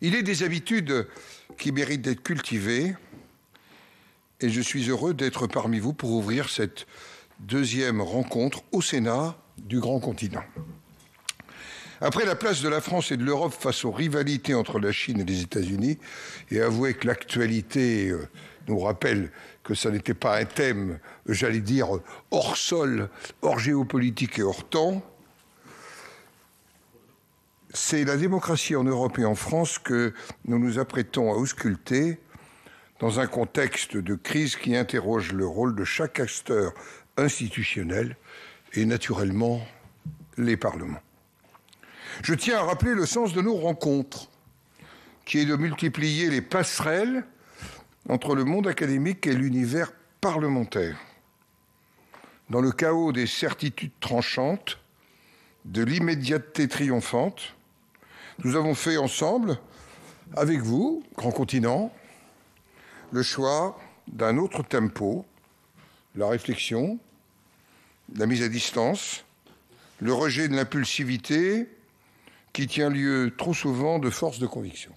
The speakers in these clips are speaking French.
Il est des habitudes qui méritent d'être cultivées et je suis heureux d'être parmi vous pour ouvrir cette deuxième rencontre au Sénat du grand continent. Après la place de la France et de l'Europe face aux rivalités entre la Chine et les États-Unis, et avouez que l'actualité nous rappelle que ça n'était pas un thème, j'allais dire, hors sol, hors géopolitique et hors temps, c'est la démocratie en Europe et en France que nous nous apprêtons à ausculter dans un contexte de crise qui interroge le rôle de chaque acteur institutionnel et naturellement les parlements. Je tiens à rappeler le sens de nos rencontres, qui est de multiplier les passerelles entre le monde académique et l'univers parlementaire. Dans le chaos des certitudes tranchantes, de l'immédiateté triomphante, nous avons fait ensemble, avec vous, grand continent, le choix d'un autre tempo, la réflexion, la mise à distance, le rejet de l'impulsivité qui tient lieu trop souvent de force de conviction.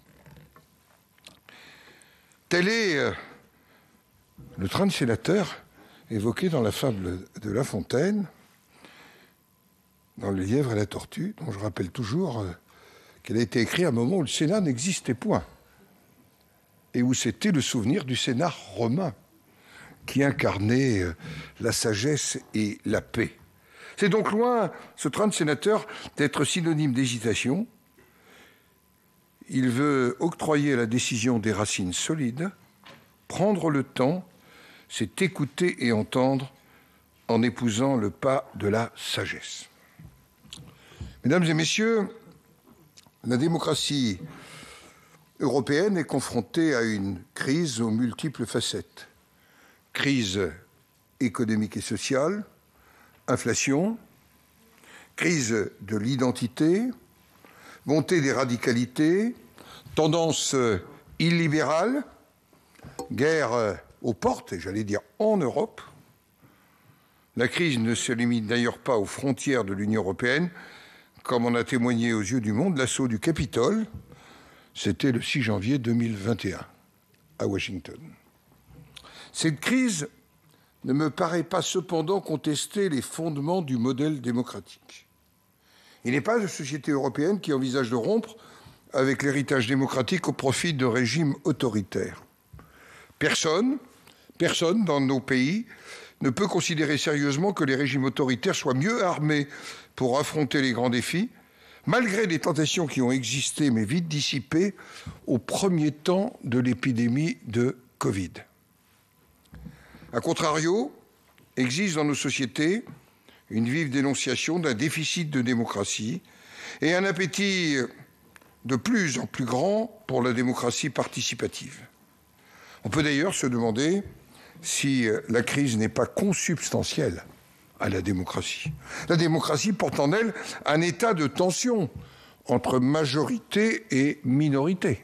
Tel est le train de sénateur évoqué dans la fable de La Fontaine, dans Le lièvre et la tortue, dont je rappelle toujours qu'elle a été écrite à un moment où le Sénat n'existait point et où c'était le souvenir du Sénat romain qui incarnait la sagesse et la paix. C'est donc loin, ce train de sénateur, d'être synonyme d'hésitation. Il veut octroyer à la décision des racines solides, prendre le temps, c'est écouter et entendre en épousant le pas de la sagesse. Mesdames et messieurs, la démocratie européenne est confrontée à une crise aux multiples facettes. Crise économique et sociale, inflation, crise de l'identité, montée des radicalités, tendance illibérale, guerre aux portes, et j'allais dire en Europe. La crise ne se limite d'ailleurs pas aux frontières de l'Union européenne, comme en a témoigné aux yeux du monde l'assaut du Capitole. C'était le 6 janvier 2021 à Washington. Cette crise ne me paraît pas cependant contester les fondements du modèle démocratique. Il n'est pas de société européenne qui envisage de rompre avec l'héritage démocratique au profit de régimes autoritaires. Personne dans nos pays ne peut considérer sérieusement que les régimes autoritaires soient mieux armés pour affronter les grands défis, malgré les tentations qui ont existé mais vite dissipées au premier temps de l'épidémie de Covid. A contrario, existe dans nos sociétés une vive dénonciation d'un déficit de démocratie et un appétit de plus en plus grand pour la démocratie participative. On peut d'ailleurs se demander si la crise n'est pas consubstantielle à la démocratie. La démocratie porte en elle un état de tension entre majorité et minorité.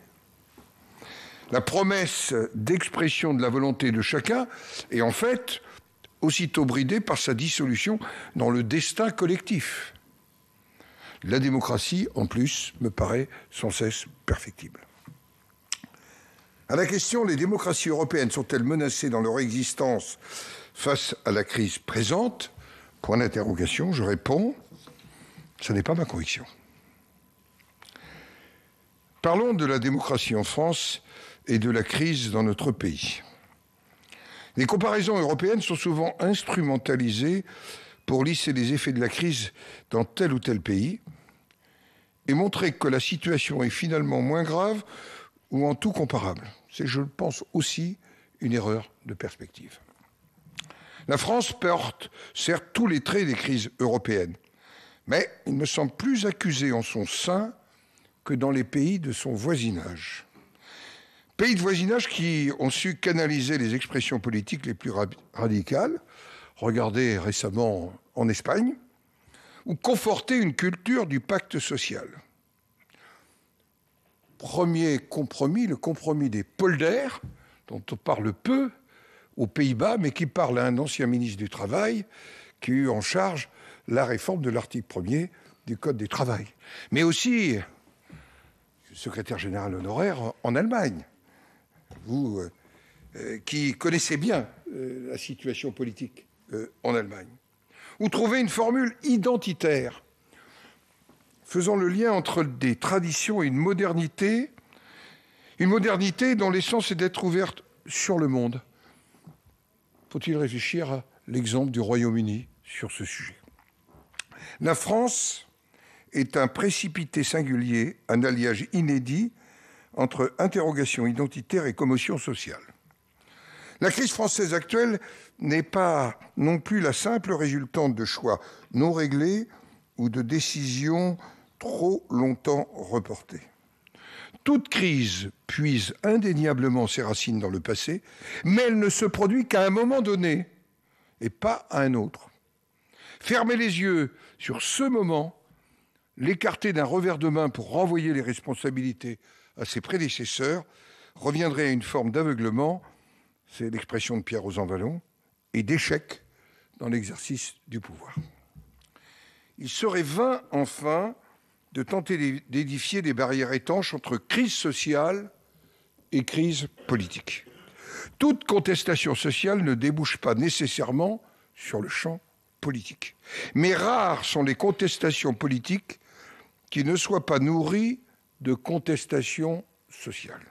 La promesse d'expression de la volonté de chacun est en fait aussitôt bridée par sa dissolution dans le destin collectif. La démocratie, en plus, me paraît sans cesse perfectible. À la question, les démocraties européennes sont-elles menacées dans leur existence face à la crise présente ? Point d'interrogation, je réponds, ce n'est pas ma conviction. Parlons de la démocratie en France et de la crise dans notre pays. Les comparaisons européennes sont souvent instrumentalisées pour lisser les effets de la crise dans tel ou tel pays et montrer que la situation est finalement moins grave ou en tout comparable. C'est, je pense, aussi une erreur de perspective. La France porte, certes, tous les traits des crises européennes, mais il me semble plus accusée en son sein que dans les pays de son voisinage. Pays de voisinage qui ont su canaliser les expressions politiques les plus radicales, regardez récemment en Espagne, ou conforter une culture du pacte social. Premier compromis, le compromis des polders, dont on parle peu aux Pays-Bas, mais qui parle à un ancien ministre du Travail qui a eu en charge la réforme de l'article 1er du Code du travail. Mais aussi, secrétaire général honoraire en Allemagne, vous qui connaissez bien la situation politique en Allemagne, vous trouvez une formule identitaire faisant le lien entre des traditions et une modernité dont l'essence est d'être ouverte sur le monde. Faut-il réfléchir à l'exemple du Royaume-Uni sur ce sujet? La France est un précipité singulier, un alliage inédit entre interrogation identitaire et commotion sociale. La crise française actuelle n'est pas non plus la simple résultante de choix non réglés ou de décisions trop longtemps reportées. Toute crise puise indéniablement ses racines dans le passé, mais elle ne se produit qu'à un moment donné et pas à un autre. Fermer les yeux sur ce moment, l'écarter d'un revers de main pour renvoyer les responsabilités à ses prédécesseurs, reviendrait à une forme d'aveuglement, c'est l'expression de Pierre Rosanvallon, et d'échec dans l'exercice du pouvoir. Il serait vain, enfin, de tenter d'édifier des barrières étanches entre crise sociale et crise politique. Toute contestation sociale ne débouche pas nécessairement sur le champ politique. Mais rares sont les contestations politiques qui ne soient pas nourries de contestations sociales.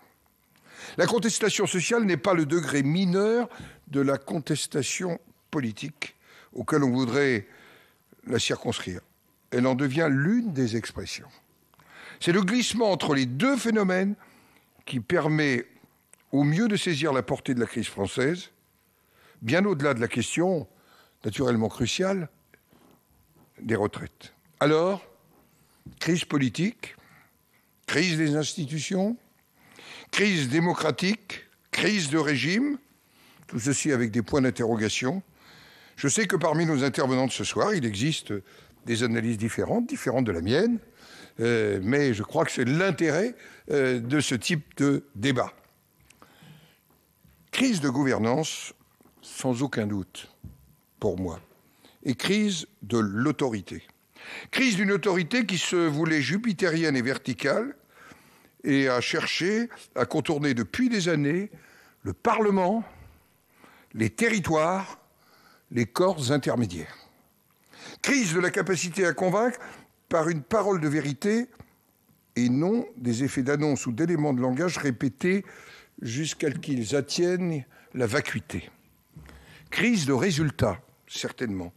La contestation sociale n'est pas le degré mineur de la contestation politique auquel on voudrait la circonscrire. Elle en devient l'une des expressions. C'est le glissement entre les deux phénomènes qui permet au mieux de saisir la portée de la crise française, bien au-delà de la question, naturellement cruciale, des retraites. Alors, crise politique, crise des institutions, crise démocratique, crise de régime, tout ceci avec des points d'interrogation. Je sais que parmi nos intervenants de ce soir, il existe des analyses différentes de la mienne, mais je crois que c'est l'intérêt de ce type de débat. Crise de gouvernance, sans aucun doute, pour moi, et crise de l'autorité. Crise d'une autorité qui se voulait jupitérienne et verticale et a cherché à contourner depuis des années le Parlement, les territoires, les corps intermédiaires. Crise de la capacité à convaincre par une parole de vérité et non des effets d'annonce ou d'éléments de langage répétés jusqu'à ce qu'ils atteignent la vacuité. Crise de résultats, certainement,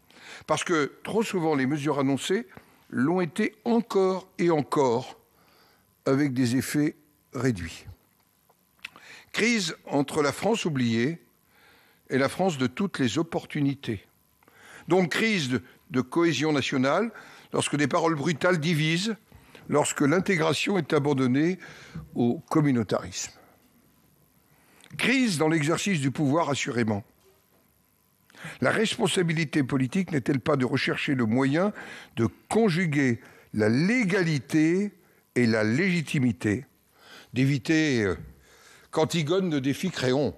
parce que trop souvent les mesures annoncées l'ont été encore et encore avec des effets réduits. Crise entre la France oubliée et la France de toutes les opportunités. Donc crise de cohésion nationale, lorsque des paroles brutales divisent, lorsque l'intégration est abandonnée au communautarisme. Crise dans l'exercice du pouvoir, assurément. La responsabilité politique n'est-elle pas de rechercher le moyen de conjuguer la légalité et la légitimité, d'éviter qu'Antigone ne défie Créon,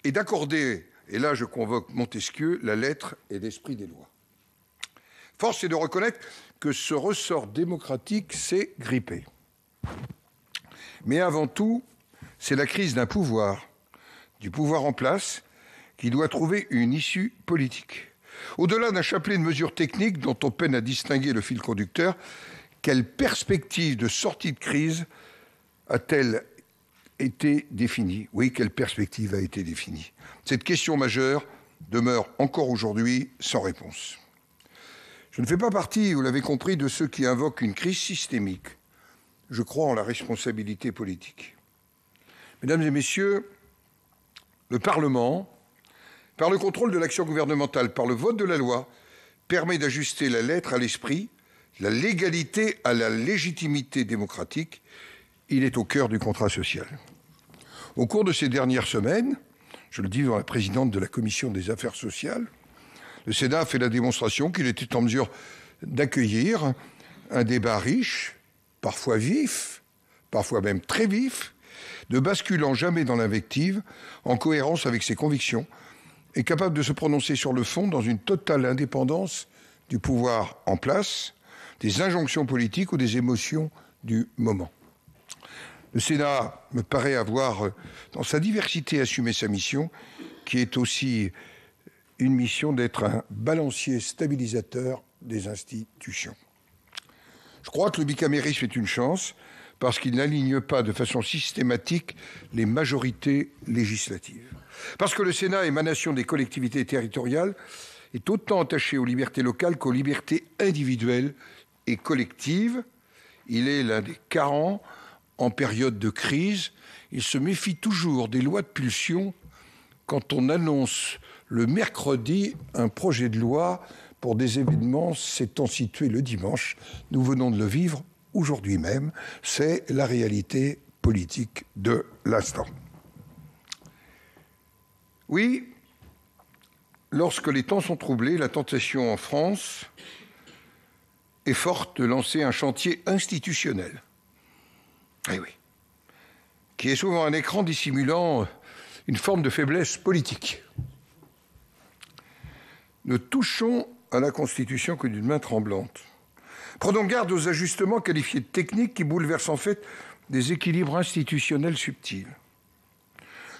et d'accorder, et là je convoque Montesquieu, la lettre et l'esprit des lois. Force est de reconnaître que ce ressort démocratique s'est grippé. Mais avant tout, c'est la crise d'un pouvoir, du pouvoir en place, qui doit trouver une issue politique. Au-delà d'un chapelet de mesures techniques dont on peine à distinguer le fil conducteur, quelle perspective de sortie de crise a-t-elle été définie? Oui, quelle perspective a été définie? Cette question majeure demeure encore aujourd'hui sans réponse. Je ne fais pas partie, vous l'avez compris, de ceux qui invoquent une crise systémique. Je crois en la responsabilité politique. Mesdames et messieurs, le Parlement, par le contrôle de l'action gouvernementale, par le vote de la loi, permet d'ajuster la lettre à l'esprit, la légalité à la légitimité démocratique. Il est au cœur du contrat social. Au cours de ces dernières semaines, je le dis devant la présidente de la Commission des affaires sociales, le Sénat a fait la démonstration qu'il était en mesure d'accueillir un débat riche, parfois vif, parfois même très vif, ne basculant jamais dans l'invective, en cohérence avec ses convictions, et capable de se prononcer sur le fond dans une totale indépendance du pouvoir en place, des injonctions politiques ou des émotions du moment. Le Sénat me paraît avoir, dans sa diversité, assumé sa mission, qui est aussi une mission d'être un balancier stabilisateur des institutions. Je crois que le bicamérisme est une chance parce qu'il n'aligne pas de façon systématique les majorités législatives. Parce que le Sénat, émanation des collectivités territoriales, est autant attaché aux libertés locales qu'aux libertés individuelles et collectives. Il est l'un des garants en période de crise. Il se méfie toujours des lois de pulsion quand on annonce le mercredi un projet de loi pour des événements s'étant situés le dimanche. Nous venons de le vivre aujourd'hui même. C'est la réalité politique de l'instant. Oui, lorsque les temps sont troublés, la tentation en France est forte de lancer un chantier institutionnel. Eh oui, qui est souvent un écran dissimulant une forme de faiblesse politique. Ne touchons à la Constitution que d'une main tremblante. Prenons garde aux ajustements qualifiés de techniques qui bouleversent en fait des équilibres institutionnels subtils.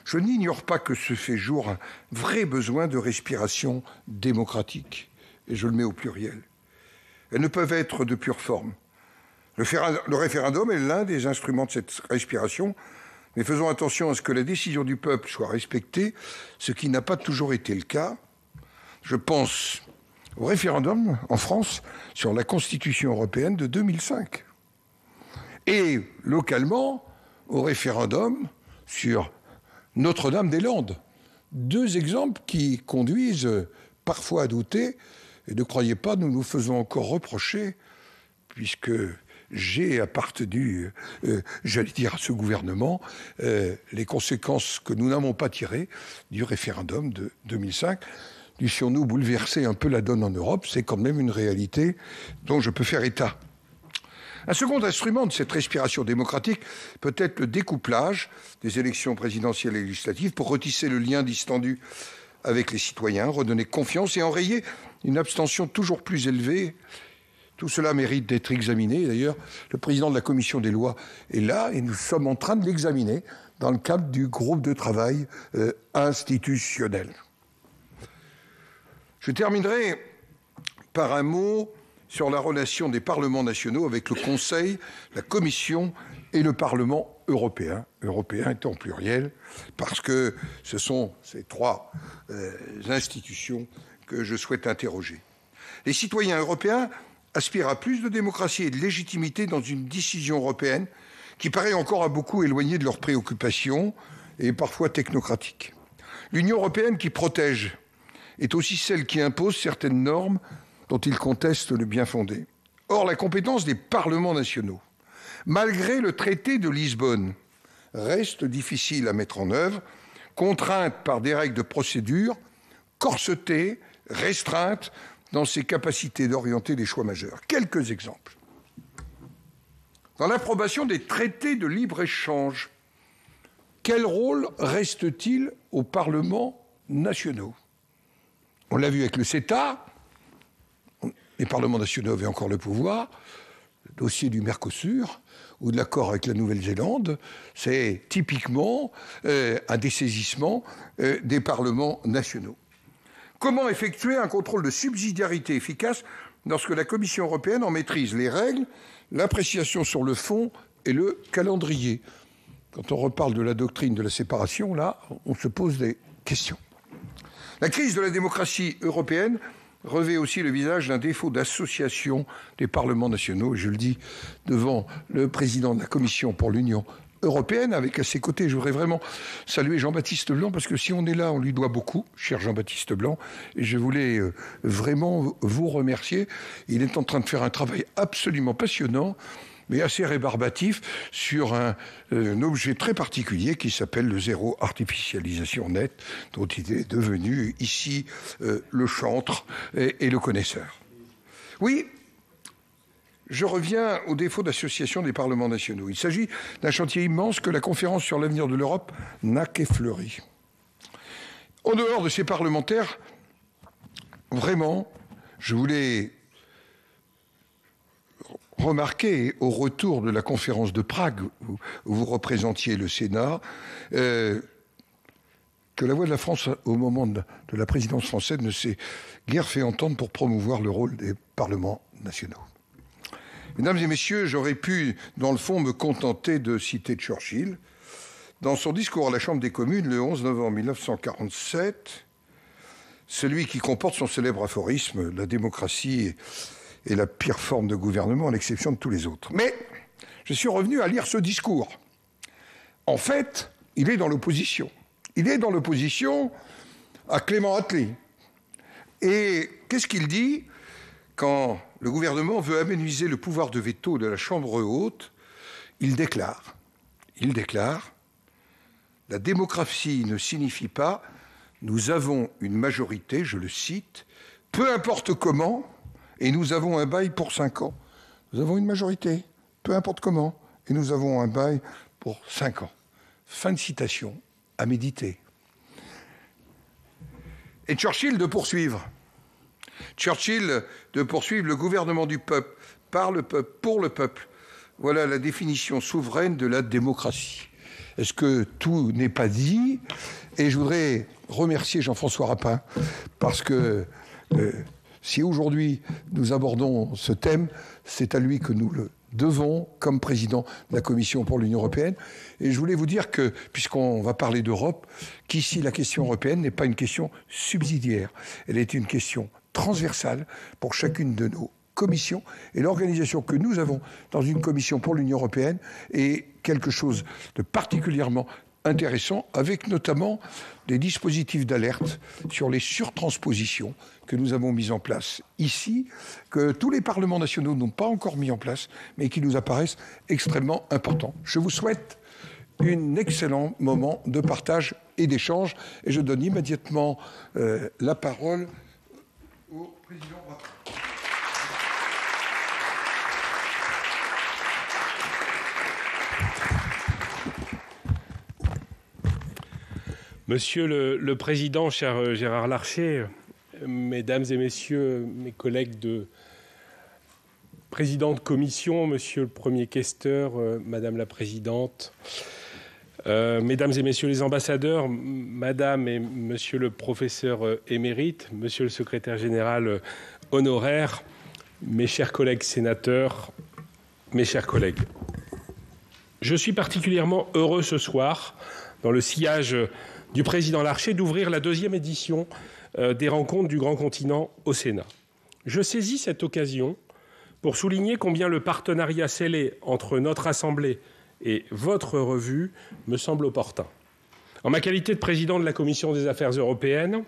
Je n'ignore pas que se fait jour un vrai besoin de respiration démocratique, et je le mets au pluriel. Elles ne peuvent être de pure forme. Le référendum est l'un des instruments de cette respiration, mais faisons attention à ce que la décision du peuple soit respectée, ce qui n'a pas toujours été le cas. Je pense au référendum en France sur la Constitution européenne de 2005 et localement au référendum sur Notre-Dame-des-Landes. Deux exemples qui conduisent parfois à douter, et ne croyez pas, nous nous faisons encore reprocher, puisque j'ai appartenu, j'allais dire, à ce gouvernement, les conséquences que nous n'avons pas tirées du référendum de 2005. Dussions-nous bouleverser un peu la donne en Europe, c'est quand même une réalité dont je peux faire état. Un second instrument de cette respiration démocratique peut être le découplage des élections présidentielles et législatives pour retisser le lien distendu avec les citoyens, redonner confiance et enrayer une abstention toujours plus élevée. Tout cela mérite d'être examiné. D'ailleurs, le président de la commission des lois est là et nous sommes en train de l'examiner dans le cadre du groupe de travail institutionnel. Je terminerai par un mot sur la relation des parlements nationaux avec le Conseil, la Commission et le Parlement européen. Européen étant pluriel, parce que ce sont ces trois institutions que je souhaite interroger. Les citoyens européens aspirent à plus de démocratie et de légitimité dans une décision européenne qui paraît encore à beaucoup éloignée de leurs préoccupations et parfois technocratique. L'Union européenne qui protège est aussi celle qui impose certaines normes dont ils contestent le bien-fondé. Or, la compétence des parlements nationaux, malgré le traité de Lisbonne, reste difficile à mettre en œuvre, contrainte par des règles de procédure, corsetée, restreinte dans ses capacités d'orienter des choix majeurs. Quelques exemples. Dans l'approbation des traités de libre-échange, quel rôle reste-t-il aux parlements nationaux ? On l'a vu avec le CETA, les parlements nationaux avaient encore le pouvoir, le dossier du Mercosur ou de l'accord avec la Nouvelle-Zélande, c'est typiquement un dessaisissement des parlements nationaux. Comment effectuer un contrôle de subsidiarité efficace lorsque la Commission européenne en maîtrise les règles, l'appréciation sur le fond et le calendrier ? Quand on reparle de la doctrine de la séparation, là, on se pose des questions. La crise de la démocratie européenne revêt aussi le visage d'un défaut d'association des parlements nationaux. Je le dis devant le président de la Commission pour l'Union européenne, avec à ses côtés, je voudrais vraiment saluer Jean-Baptiste Blanc, parce que si on est là, on lui doit beaucoup, cher Jean-Baptiste Blanc, et je voulais vraiment vous remercier. Il est en train de faire un travail absolument passionnant, mais assez rébarbatif, sur un objet très particulier qui s'appelle le zéro artificialisation nette, dont il est devenu ici le chantre et le connaisseur. Oui, je reviens au défaut d'association des parlements nationaux. Il s'agit d'un chantier immense que la conférence sur l'avenir de l'Europe n'a qu'effleuré. En dehors de ces parlementaires, vraiment, je voulais remarqué au retour de la conférence de Prague, où vous représentiez le Sénat, que la voix de la France, au moment de la présidence française, ne s'est guère fait entendre pour promouvoir le rôle des parlements nationaux. Mesdames et messieurs, j'aurais pu, dans le fond, me contenter de citer Churchill. Dans son discours à la Chambre des communes, le 11 novembre 1947, celui qui comporte son célèbre aphorisme « La démocratie est la pire forme de gouvernement, à l'exception de tous les autres ». Mais je suis revenu à lire ce discours. En fait, il est dans l'opposition. Il est dans l'opposition à Clément Attlee. Et qu'est-ce qu'il dit quand le gouvernement veut amenuiser le pouvoir de veto de la Chambre haute? Il déclare « La démocratie ne signifie pas « Nous avons une majorité, je le cite, peu importe comment, et nous avons un bail pour 5 ans. » Nous avons une majorité, peu importe comment, et nous avons un bail pour 5 ans. Fin de citation, à méditer. Et Churchill de poursuivre. Le gouvernement du peuple, par le peuple, pour le peuple. Voilà la définition souveraine de la démocratie. Est-ce que tout n'est pas dit? Et je voudrais remercier Jean-François Rapin, parce que si aujourd'hui nous abordons ce thème, c'est à lui que nous le devons comme président de la Commission pour l'Union européenne. Et je voulais vous dire que, puisqu'on va parler d'Europe, qu'ici la question européenne n'est pas une question subsidiaire. Elle est une question transversale pour chacune de nos commissions. Et l'organisation que nous avons dans une commission pour l'Union européenne est quelque chose de particulièrement intéressant, avec notamment des dispositifs d'alerte sur les surtranspositions que nous avons mis en place ici, que tous les parlements nationaux n'ont pas encore mis en place, mais qui nous apparaissent extrêmement importants. Je vous souhaite un excellent moment de partage et d'échange, et je donne immédiatement la parole au président Rapin. Monsieur le Président, cher Gérard Larcher, Mesdames et Messieurs, mes collègues de président de commission, Monsieur le Premier questeur, Madame la Présidente, Mesdames et Messieurs les ambassadeurs, Madame et Monsieur le professeur émérite, Monsieur le secrétaire général honoraire, mes chers collègues sénateurs, mes chers collègues. Je suis particulièrement heureux ce soir, dans le sillage du président Larcher, d'ouvrir la 2e édition des rencontres du Grand Continent au Sénat. Je saisis cette occasion pour souligner combien le partenariat scellé entre notre Assemblée et votre revue me semble opportun. En ma qualité de président de la Commission des Affaires européennes,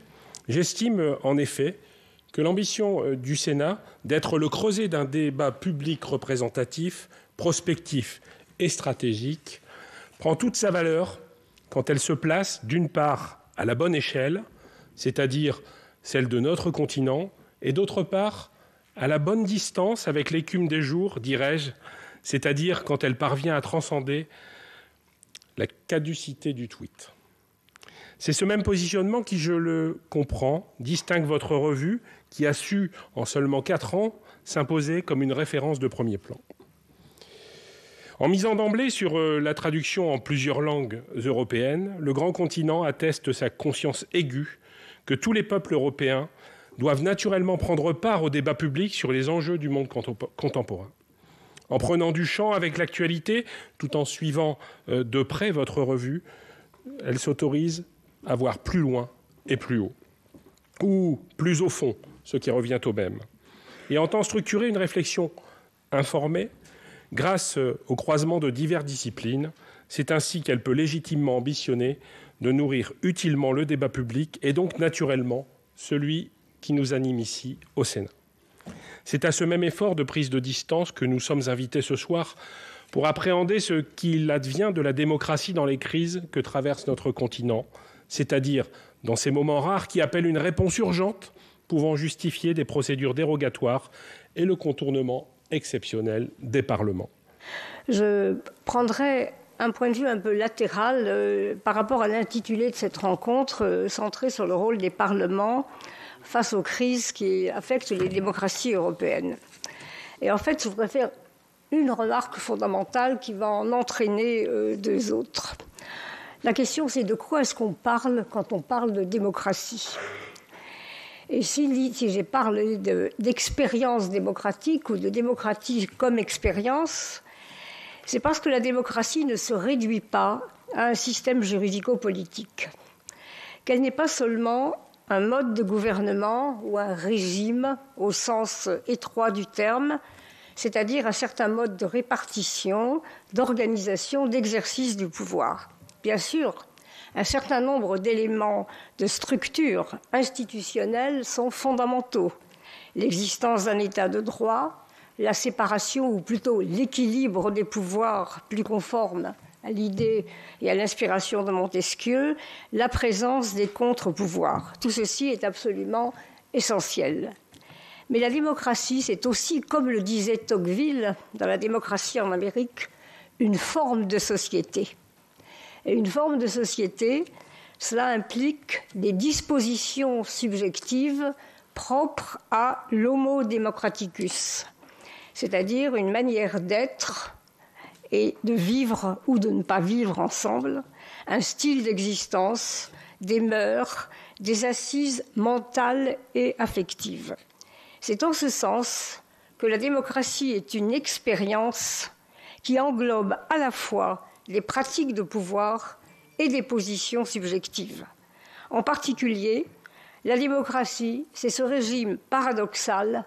j'estime en effet que l'ambition du Sénat d'être le creuset d'un débat public représentatif, prospectif et stratégique prend toute sa valeur quand elle se place, d'une part, à la bonne échelle, c'est-à-dire celle de notre continent, et d'autre part, à la bonne distance avec l'écume des jours, dirais-je, c'est-à-dire quand elle parvient à transcender la caducité du tweet. C'est ce même positionnement qui, je le comprends, distingue votre revue, qui a su, en seulement 4 ans, s'imposer comme une référence de premier plan. En misant d'emblée sur la traduction en plusieurs langues européennes, le grand continent atteste sa conscience aiguë que tous les peuples européens doivent naturellement prendre part au débat public sur les enjeux du monde contemporain. En prenant du champ avec l'actualité, tout en suivant de près votre revue, elle s'autorise à voir plus loin et plus haut, ou plus au fond, ce qui revient au même, et entend structurer une réflexion informée grâce au croisement de diverses disciplines. C'est ainsi qu'elle peut légitimement ambitionner de nourrir utilement le débat public et donc naturellement celui qui nous anime ici au Sénat. C'est à ce même effort de prise de distance que nous sommes invités ce soir pour appréhender ce qu'il advient de la démocratie dans les crises que traverse notre continent, c'est-à-dire dans ces moments rares qui appellent une réponse urgente pouvant justifier des procédures dérogatoires et le contournement exceptionnel des parlements. Je prendrai un point de vue un peu latéral par rapport à l'intitulé de cette rencontre centrée sur le rôle des parlements face aux crises qui affectent les démocraties européennes. Et en fait, je voudrais faire une remarque fondamentale qui va en entraîner deux autres. La question, c'est de quoi est-ce qu'on parle quand on parle de démocratie ? Et si j'ai parlé d'expérience démocratique ou de démocratie comme expérience, c'est parce que la démocratie ne se réduit pas à un système juridico-politique, qu'elle n'est pas seulement un mode de gouvernement ou un régime au sens étroit du terme, c'est-à-dire un certain mode de répartition, d'organisation, d'exercice du pouvoir. Bien sûr, un certain nombre d'éléments de structure institutionnelle sont fondamentaux. L'existence d'un état de droit, la séparation ou plutôt l'équilibre des pouvoirs plus conforme à l'idée et à l'inspiration de Montesquieu, la présence des contre-pouvoirs. Tout ceci est absolument essentiel. Mais la démocratie, c'est aussi, comme le disait Tocqueville dans La démocratie en Amérique, une forme de société. Et une forme de société, cela implique des dispositions subjectives propres à l'homo democraticus, c'est-à-dire une manière d'être et de vivre ou de ne pas vivre ensemble, un style d'existence, des mœurs, des assises mentales et affectives. C'est en ce sens que la démocratie est une expérience qui englobe à la fois les pratiques de pouvoir et des positions subjectives. En particulier, la démocratie, c'est ce régime paradoxal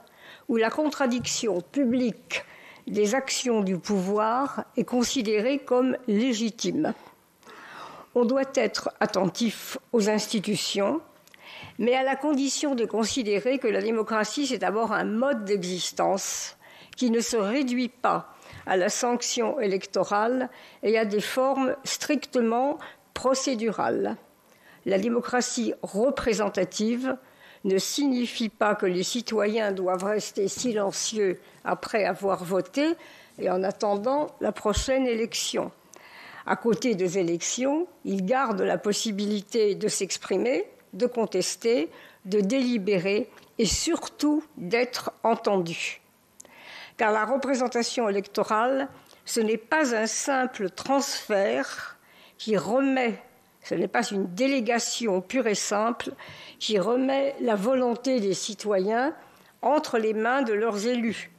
où la contradiction publique des actions du pouvoir est considérée comme légitime. On doit être attentif aux institutions, mais à la condition de considérer que la démocratie, c'est d'abord un mode d'existence qui ne se réduit pas à la sanction électorale et à des formes strictement procédurales. La démocratie représentative ne signifie pas que les citoyens doivent rester silencieux après avoir voté et en attendant la prochaine élection. À côté des élections, ils gardent la possibilité de s'exprimer, de contester, de délibérer et surtout d'être entendus. Car la représentation électorale, ce n'est pas un simple transfert qui remet, ce n'est pas une délégation pure et simple qui remet la volonté des citoyens entre les mains de leurs élus.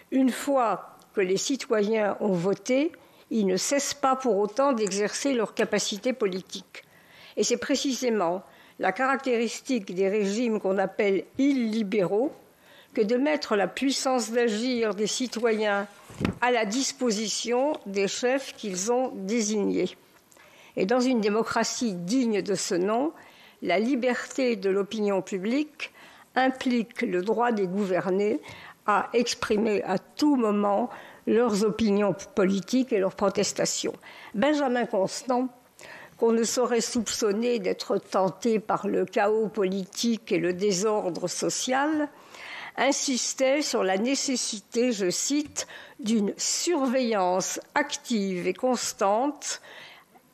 Une fois que les citoyens ont voté, ils ne cessent pas pour autant d'exercer leur capacité politique. Et c'est précisément la caractéristique des régimes qu'on appelle illibéraux que de mettre la puissance d'agir des citoyens à la disposition des chefs qu'ils ont désignés. Et dans une démocratie digne de ce nom, la liberté de l'opinion publique implique le droit des gouvernés à exprimer à tout moment leurs opinions politiques et leurs protestations. Benjamin Constant, qu'on ne saurait soupçonner d'être tenté par le chaos politique et le désordre social, insistait sur la nécessité, je cite, d'une surveillance active et constante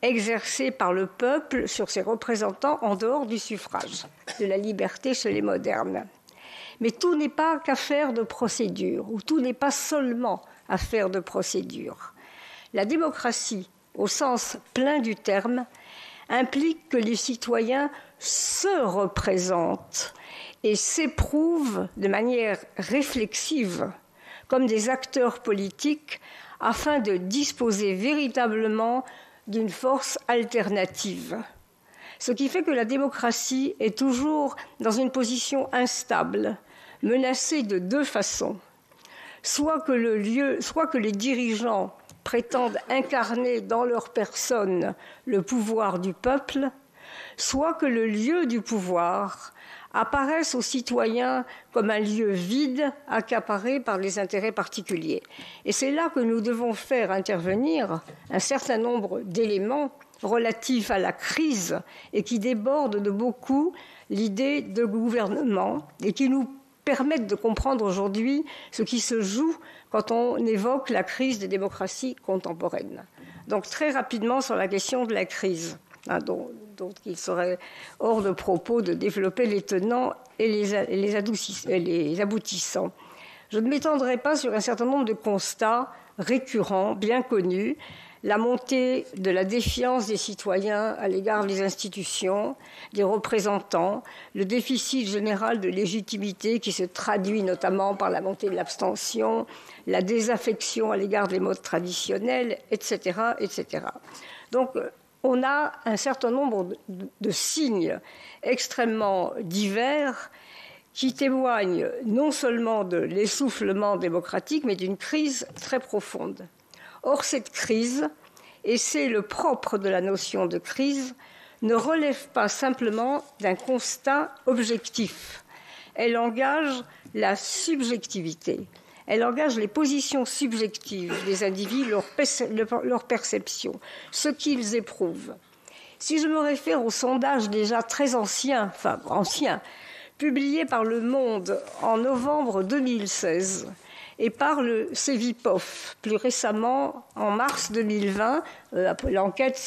exercée par le peuple sur ses représentants en dehors du suffrage, de la liberté chez les modernes. Mais tout n'est pas qu'affaire de procédure, ou tout n'est pas seulement affaire de procédure. La démocratie, au sens plein du terme, implique que les citoyens se représentent et s'éprouvent de manière réflexive comme des acteurs politiques afin de disposer véritablement d'une force alternative. Ce qui fait que la démocratie est toujours dans une position instable, menacée de deux façons. Soit que les dirigeants prétendent incarner dans leur personne le pouvoir du peuple, soit que le lieu du pouvoir apparaissent aux citoyens comme un lieu vide, accaparé par les intérêts particuliers. Et c'est là que nous devons faire intervenir un certain nombre d'éléments relatifs à la crise et qui débordent de beaucoup l'idée de gouvernement et qui nous permettent de comprendre aujourd'hui ce qui se joue quand on évoque la crise des démocraties contemporaines. Donc très rapidement sur la question de la crise, dont il serait hors de propos de développer les tenants et les aboutissants. Je ne m'étendrai pas sur un certain nombre de constats récurrents, bien connus, la montée de la défiance des citoyens à l'égard des institutions, des représentants, le déficit général de légitimité qui se traduit notamment par la montée de l'abstention, la désaffection à l'égard des modes traditionnels, etc., etc. Donc, on a un certain nombre de signes extrêmement divers qui témoignent non seulement de l'essoufflement démocratique, mais d'une crise très profonde. Or, cette crise, et c'est le propre de la notion de crise, ne relève pas simplement d'un constat objectif. Elle engage la subjectivité. Elle engage les positions subjectives des individus, leur perception, ce qu'ils éprouvent. Si je me réfère au sondage déjà très ancien, publié par Le Monde en novembre 2016, et par le Cevipof, plus récemment, en mars 2020, l'enquête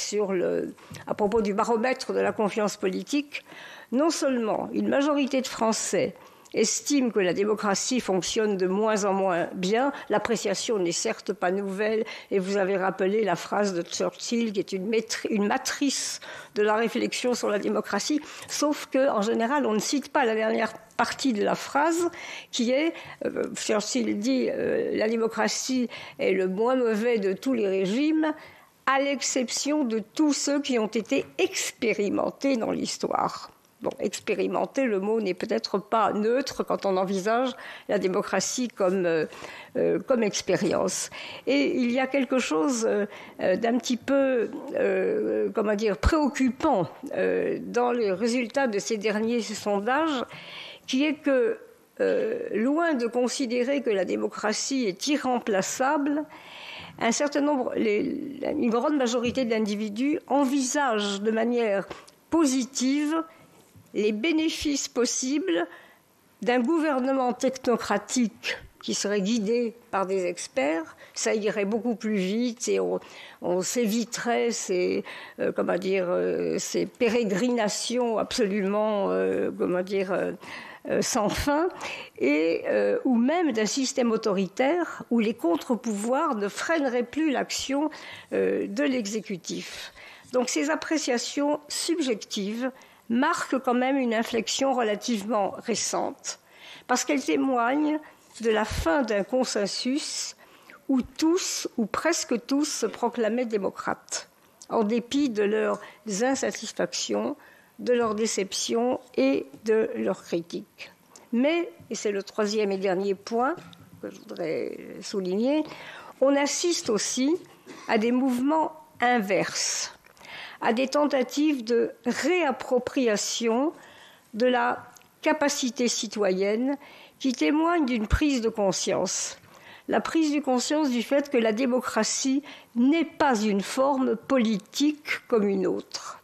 à propos du baromètre de la confiance politique, non seulement une majorité de Français estime que la démocratie fonctionne de moins en moins bien, l'appréciation n'est certes pas nouvelle, et vous avez rappelé la phrase de Churchill, qui est une matrice de la réflexion sur la démocratie, sauf qu'en général, on ne cite pas la dernière partie de la phrase, qui est, Churchill dit, la démocratie est le moins mauvais de tous les régimes, à l'exception de tous ceux qui ont été expérimentés dans l'histoire. Bon, expérimenter, le mot n'est peut-être pas neutre quand on envisage la démocratie comme expérience. Et il y a quelque chose d'un petit peu, préoccupant dans les résultats de ces derniers sondages, qui est que, loin de considérer que la démocratie est irremplaçable, une grande majorité d'individus envisagent de manière positive les bénéfices possibles d'un gouvernement technocratique qui serait guidé par des experts. Ça irait beaucoup plus vite et on s'éviterait ces pérégrinations absolument, sans fin, ou même d'un système autoritaire où les contre-pouvoirs ne freineraient plus l'action de l'exécutif. Donc ces appréciations subjectives marque quand même une inflexion relativement récente, parce qu'elle témoigne de la fin d'un consensus où tous, ou presque tous, se proclamaient démocrates, en dépit de leurs insatisfactions, de leurs déceptions et de leurs critiques. Mais, et c'est le troisième et dernier point que je voudrais souligner, on assiste aussi à des mouvements inverses, à des tentatives de réappropriation de la capacité citoyenne qui témoignent d'une prise de conscience. La prise de conscience du fait que la démocratie n'est pas une forme politique comme une autre.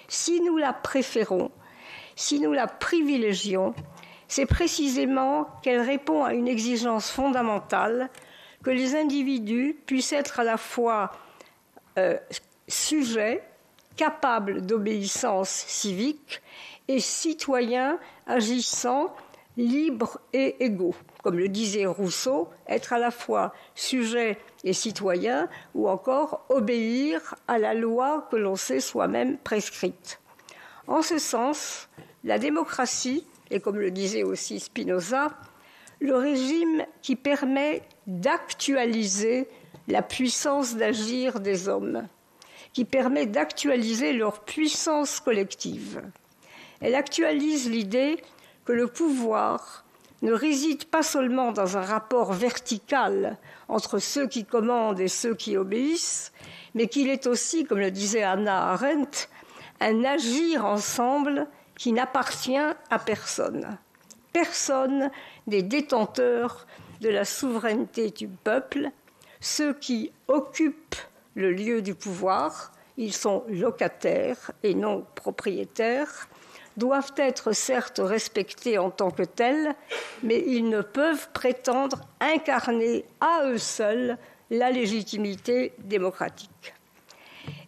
Si nous la préférons, si nous la privilégions, c'est précisément qu'elle répond à une exigence fondamentale que les individus puissent être à la fois sujets, capables d'obéissance civique et citoyens agissant libres et égaux. Comme le disait Rousseau, être à la fois sujet et citoyen ou encore obéir à la loi que l'on sait soi-même prescrite. En ce sens, la démocratie, et comme le disait aussi Spinoza, le régime qui permet d'actualiser la puissance d'agir des hommes, qui permet d'actualiser leur puissance collective. Elle actualise l'idée que le pouvoir ne réside pas seulement dans un rapport vertical entre ceux qui commandent et ceux qui obéissent, mais qu'il est aussi, comme le disait Hannah Arendt, un agir ensemble qui n'appartient à personne. Personne n'est détenteur de la souveraineté du peuple. Ceux qui occupent le lieu du pouvoir, ils sont locataires et non propriétaires, doivent être certes respectés en tant que tels, mais ils ne peuvent prétendre incarner à eux seuls la légitimité démocratique.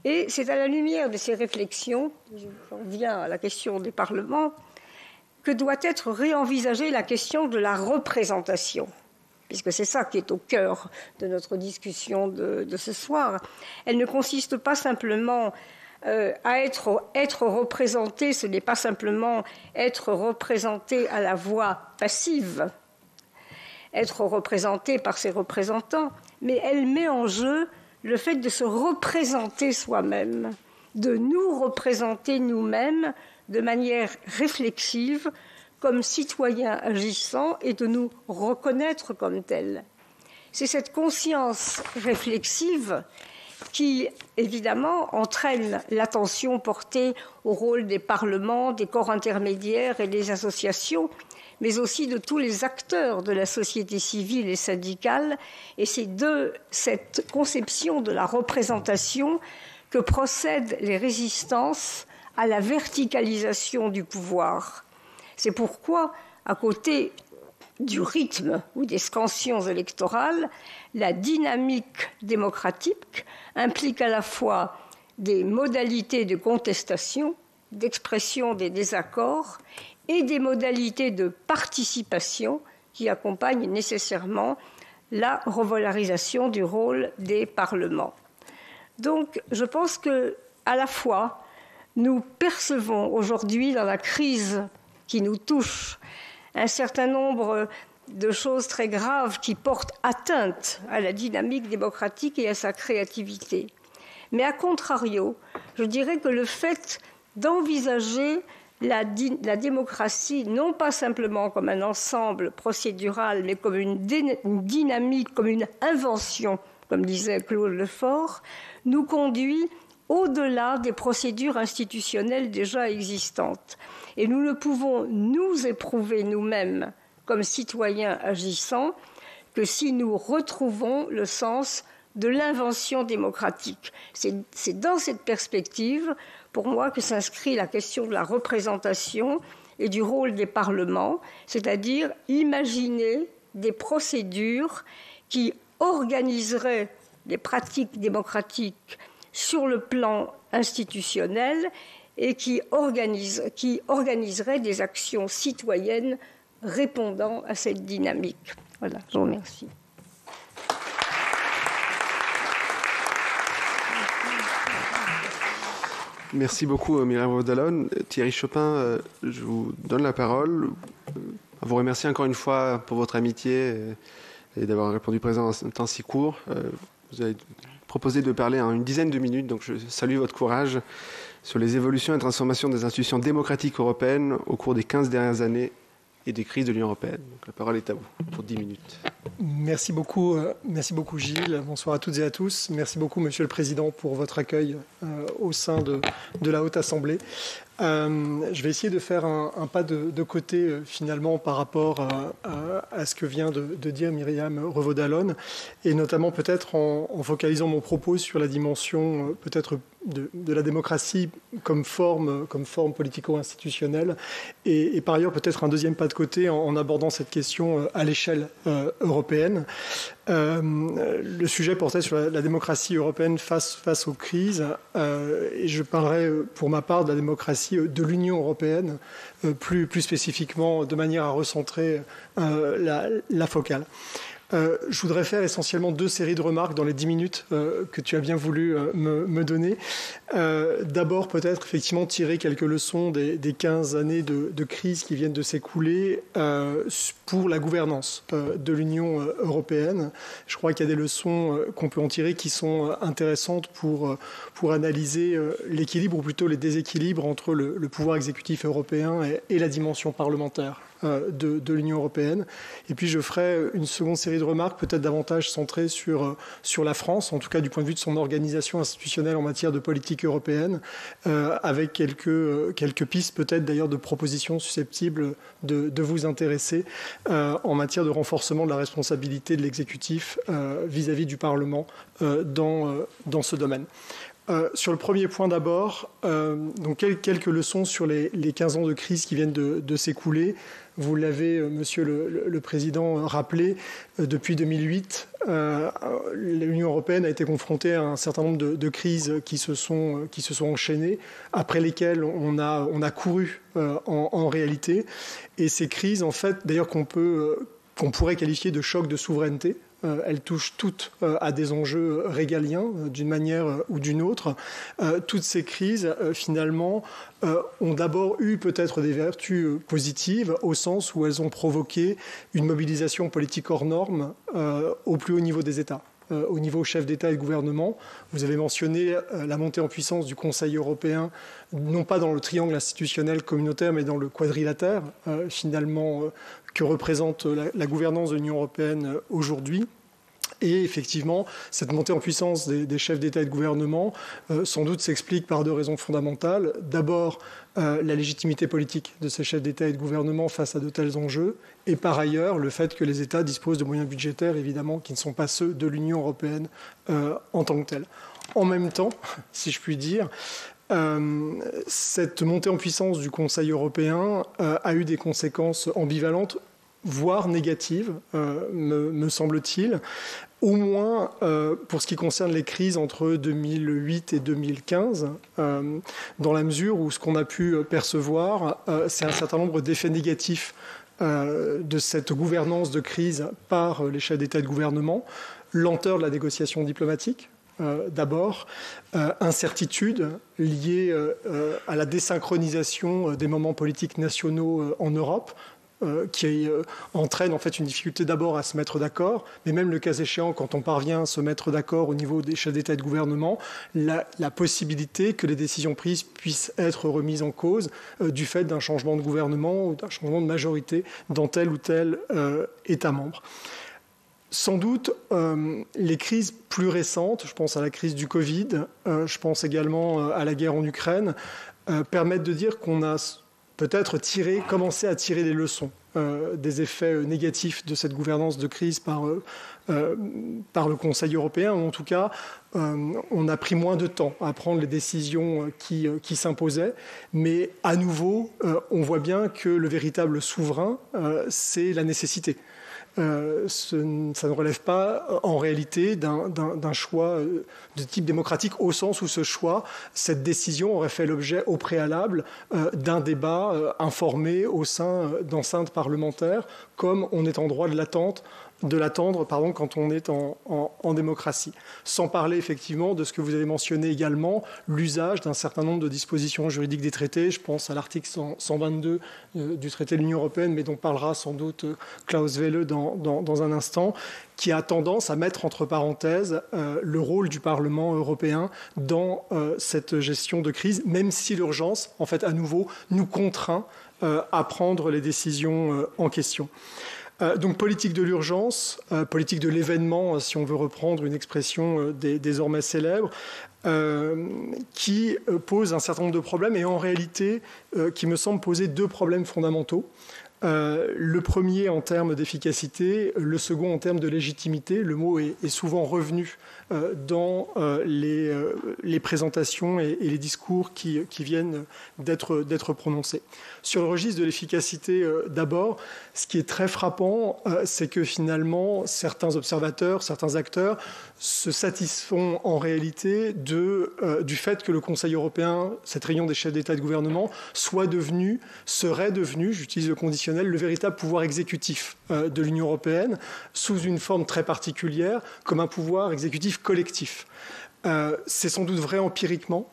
Et c'est à la lumière de ces réflexions, j'en viens à la question des parlements, que doit être réenvisagée la question de la représentation. puisque c'est ça qui est au cœur de notre discussion de ce soir, elle ne consiste pas simplement à être représenté, ce n'est pas simplement être représenté à la voix passive, être représenté par ses représentants, mais elle met en jeu le fait de se représenter soi-même, de nous représenter nous-mêmes de manière réflexive, comme citoyens agissants, et de nous reconnaître comme tels. C'est cette conscience réflexive qui, évidemment, entraîne l'attention portée au rôle des parlements, des corps intermédiaires et des associations, mais aussi de tous les acteurs de la société civile et syndicale. Et c'est de cette conception de la représentation que procèdent les résistances à la verticalisation du pouvoir. C'est pourquoi, à côté du rythme ou des scansions électorales, la dynamique démocratique implique à la fois des modalités de contestation, d'expression des désaccords et des modalités de participation qui accompagnent nécessairement la revalorisation du rôle des parlements. Donc, je pense qu'à la fois, nous percevons aujourd'hui dans la crise qui nous touche un certain nombre de choses très graves qui portent atteinte à la dynamique démocratique et à sa créativité. Mais à contrario, je dirais que le fait d'envisager la démocratie non pas simplement comme un ensemble procédural, mais comme une dynamique, comme une invention, comme disait Claude Lefort, nous conduit au-delà des procédures institutionnelles déjà existantes. Et nous ne pouvons nous éprouver nous-mêmes comme citoyens agissants que si nous retrouvons le sens de l'invention démocratique. C'est dans cette perspective, pour moi, que s'inscrit la question de la représentation et du rôle des parlements, c'est-à-dire imaginer des procédures qui organiseraient les pratiques démocratiques sur le plan institutionnel et qui organiserait des actions citoyennes répondant à cette dynamique. Voilà, je vous remercie. Merci beaucoup, Myriam Revaud-Dallon. Thierry Chopin, je vous donne la parole. À vous remercier encore une fois pour votre amitié et d'avoir répondu présent en un temps si court. Vous avez proposé de parler en une dizaine de minutes, donc je salue votre courage sur les évolutions et transformations des institutions démocratiques européennes au cours des 15 dernières années et des crises de l'Union européenne. Donc la parole est à vous pour 10 minutes. Merci beaucoup Gilles. Bonsoir à toutes et à tous. Merci beaucoup Monsieur le Président pour votre accueil au sein de la Haute Assemblée. Je vais essayer de faire un pas de côté finalement par rapport à ce que vient de dire Myriam Revaud-Dallon et notamment peut-être en focalisant mon propos sur la dimension peut-être de la démocratie comme forme politico-institutionnelle et par ailleurs peut-être un deuxième pas de côté en abordant cette question à l'échelle européenne. Le sujet portait sur la démocratie européenne face aux crises et je parlerai pour ma part de la démocratie de l'Union européenne, plus spécifiquement de manière à recentrer la focale. Je voudrais faire essentiellement 2 séries de remarques dans les 10 minutes que tu as bien voulu me donner. D'abord, peut-être effectivement tirer quelques leçons des 15 années de crise qui viennent de s'écouler pour la gouvernance de l'Union européenne. Je crois qu'il y a des leçons qu'on peut en tirer qui sont intéressantes pour analyser l'équilibre ou plutôt les déséquilibres entre le pouvoir exécutif européen et la dimension parlementaire de l'Union européenne. Et puis je ferai une seconde série de remarques, peut-être davantage centrées sur la France, en tout cas du point de vue de son organisation institutionnelle en matière de politique européenne, avec quelques pistes peut-être d'ailleurs de propositions susceptibles de vous intéresser en matière de renforcement de la responsabilité de l'exécutif vis-à-vis du Parlement dans ce domaine. Sur le premier point d'abord, donc quelques leçons sur les 15 ans de crise qui viennent de s'écouler. Vous l'avez, Monsieur le Président, rappelé, depuis 2008, l'Union européenne a été confrontée à un certain nombre de crises qui se sont enchaînées, après lesquelles on a couru en réalité. Et ces crises, en fait, d'ailleurs qu'on peut qu'on pourrait qualifier de choc de souveraineté. Elles touchent toutes à des enjeux régaliens d'une manière ou d'une autre. Toutes ces crises, finalement, ont d'abord eu peut-être des vertus positives au sens où elles ont provoqué une mobilisation politique hors norme au plus haut niveau des États. Au niveau chef d'État et de gouvernement. Vous avez mentionné la montée en puissance du Conseil européen, non pas dans le triangle institutionnel communautaire, mais dans le quadrilatère, finalement, que représente la gouvernance de l'Union européenne aujourd'hui. Et effectivement, cette montée en puissance des chefs d'État et de gouvernement, sans doute s'explique par deux raisons fondamentales. D'abord, la légitimité politique de ces chefs d'État et de gouvernement face à de tels enjeux, et par ailleurs, le fait que les États disposent de moyens budgétaires, évidemment, qui ne sont pas ceux de l'Union européenne en tant que telle. En même temps, si je puis dire, cette montée en puissance du Conseil européen a eu des conséquences ambivalentes, voire négatives, me semble-t-il. Au moins pour ce qui concerne les crises entre 2008 et 2015, dans la mesure où ce qu'on a pu percevoir, c'est un certain nombre d'effets négatifs de cette gouvernance de crise par les chefs d'État et de gouvernement. Lenteur de la négociation diplomatique, d'abord, incertitude liée à la désynchronisation des moments politiques nationaux en Europe, qui entraîne en fait une difficulté d'abord à se mettre d'accord, mais même le cas échéant, quand on parvient à se mettre d'accord au niveau des chefs d'État et de gouvernement, la possibilité que les décisions prises puissent être remises en cause du fait d'un changement de gouvernement ou d'un changement de majorité dans tel ou tel État membre. Sans doute, les crises plus récentes, je pense à la crise du Covid, je pense également à la guerre en Ukraine, permettent de dire qu'on a peut-être commencer à tirer les leçons des effets négatifs de cette gouvernance de crise par le Conseil européen. En tout cas, on a pris moins de temps à prendre les décisions qui s'imposaient. Mais à nouveau, on voit bien que le véritable souverain, c'est la nécessité. Ça ne relève pas en réalité d'un choix de type démocratique au sens où ce choix, cette décision aurait fait l'objet au préalable d'un débat informé au sein d'enceintes parlementaires, comme on est en droit de l'attendre quand on est en démocratie. Sans parler effectivement de ce que vous avez mentionné également, l'usage d'un certain nombre de dispositions juridiques des traités. Je pense à l'article 122 du traité de l'Union européenne, mais dont parlera sans doute Klaus Welle dans un instant, qui a tendance à mettre entre parenthèses le rôle du Parlement européen dans cette gestion de crise, même si l'urgence, en fait, à nouveau, nous contraint à prendre les décisions en question. Donc politique de l'urgence, politique de l'événement, si on veut reprendre une expression désormais célèbre, qui pose un certain nombre de problèmes et en réalité qui me semble poser deux problèmes fondamentaux. Le premier en termes d'efficacité, le second en termes de légitimité. Le mot est souvent revenu dans les présentations et les discours qui viennent d'être prononcés. Sur le registre de l'efficacité, d'abord, ce qui est très frappant, c'est que finalement, certains observateurs, certains acteurs se satisfont en réalité du fait que le Conseil européen, cette réunion des chefs d'État et de gouvernement, serait devenu, j'utilise le conditionnel, le véritable pouvoir exécutif de l'Union européenne, sous une forme très particulière, comme un pouvoir exécutif collectif. C'est sans doute vrai empiriquement,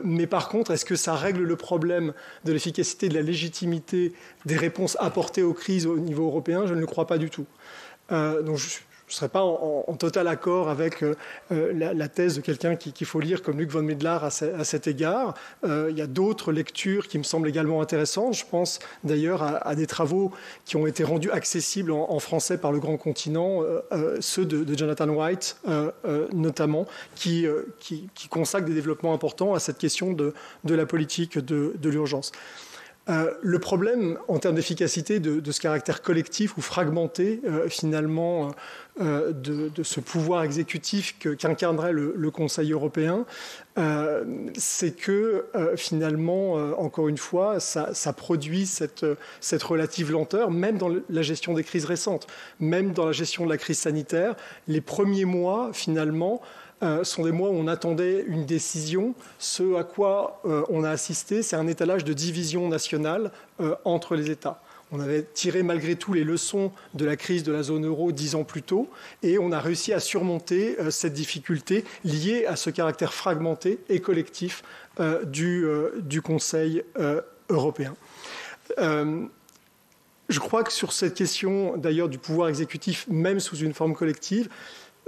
mais par contre, est-ce que ça règle le problème de l'efficacité, de la légitimité des réponses apportées aux crises au niveau européen? Je ne le crois pas du tout. Donc je ne serais pas en total accord avec la thèse de quelqu'un qu'il faut lire comme Luc von Middelaar à cet égard. Il y a d'autres lectures qui me semblent également intéressantes. Je pense d'ailleurs à des travaux qui ont été rendus accessibles en français par le Grand Continent, ceux de Jonathan White notamment, qui consacrent des développements importants à cette question de la politique de l'urgence. Le problème en termes d'efficacité de ce caractère collectif ou fragmenté finalement de ce pouvoir exécutif qu'incarnerait le Conseil européen, c'est que finalement, encore une fois, ça produit cette relative lenteur, même dans la gestion des crises récentes, même dans la gestion de la crise sanitaire. Les premiers mois, finalement, sont des mois où on attendait une décision. Ce à quoi on a assisté, c'est un étalage de division nationale entre les États. On avait tiré malgré tout les leçons de la crise de la zone euro 10 ans plus tôt, et on a réussi à surmonter cette difficulté liée à ce caractère fragmenté et collectif du Conseil européen. Je crois que sur cette question, d'ailleurs, du pouvoir exécutif, même sous une forme collective,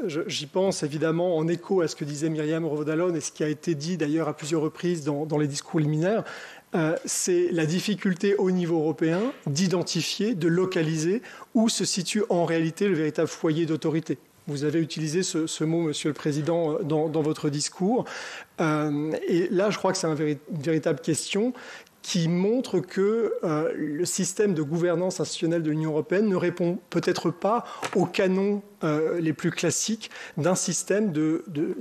j'y pense évidemment en écho à ce que disait Myriam Revaud-Dallon et ce qui a été dit d'ailleurs à plusieurs reprises dans les discours liminaires. C'est la difficulté au niveau européen d'identifier, de localiser où se situe en réalité le véritable foyer d'autorité. Vous avez utilisé ce mot, Monsieur le Président, dans votre discours. Et là, je crois que c'est une véritable question qui montre que le système de gouvernance institutionnelle de l'Union européenne ne répond peut-être pas aux canons les plus classiques d'un système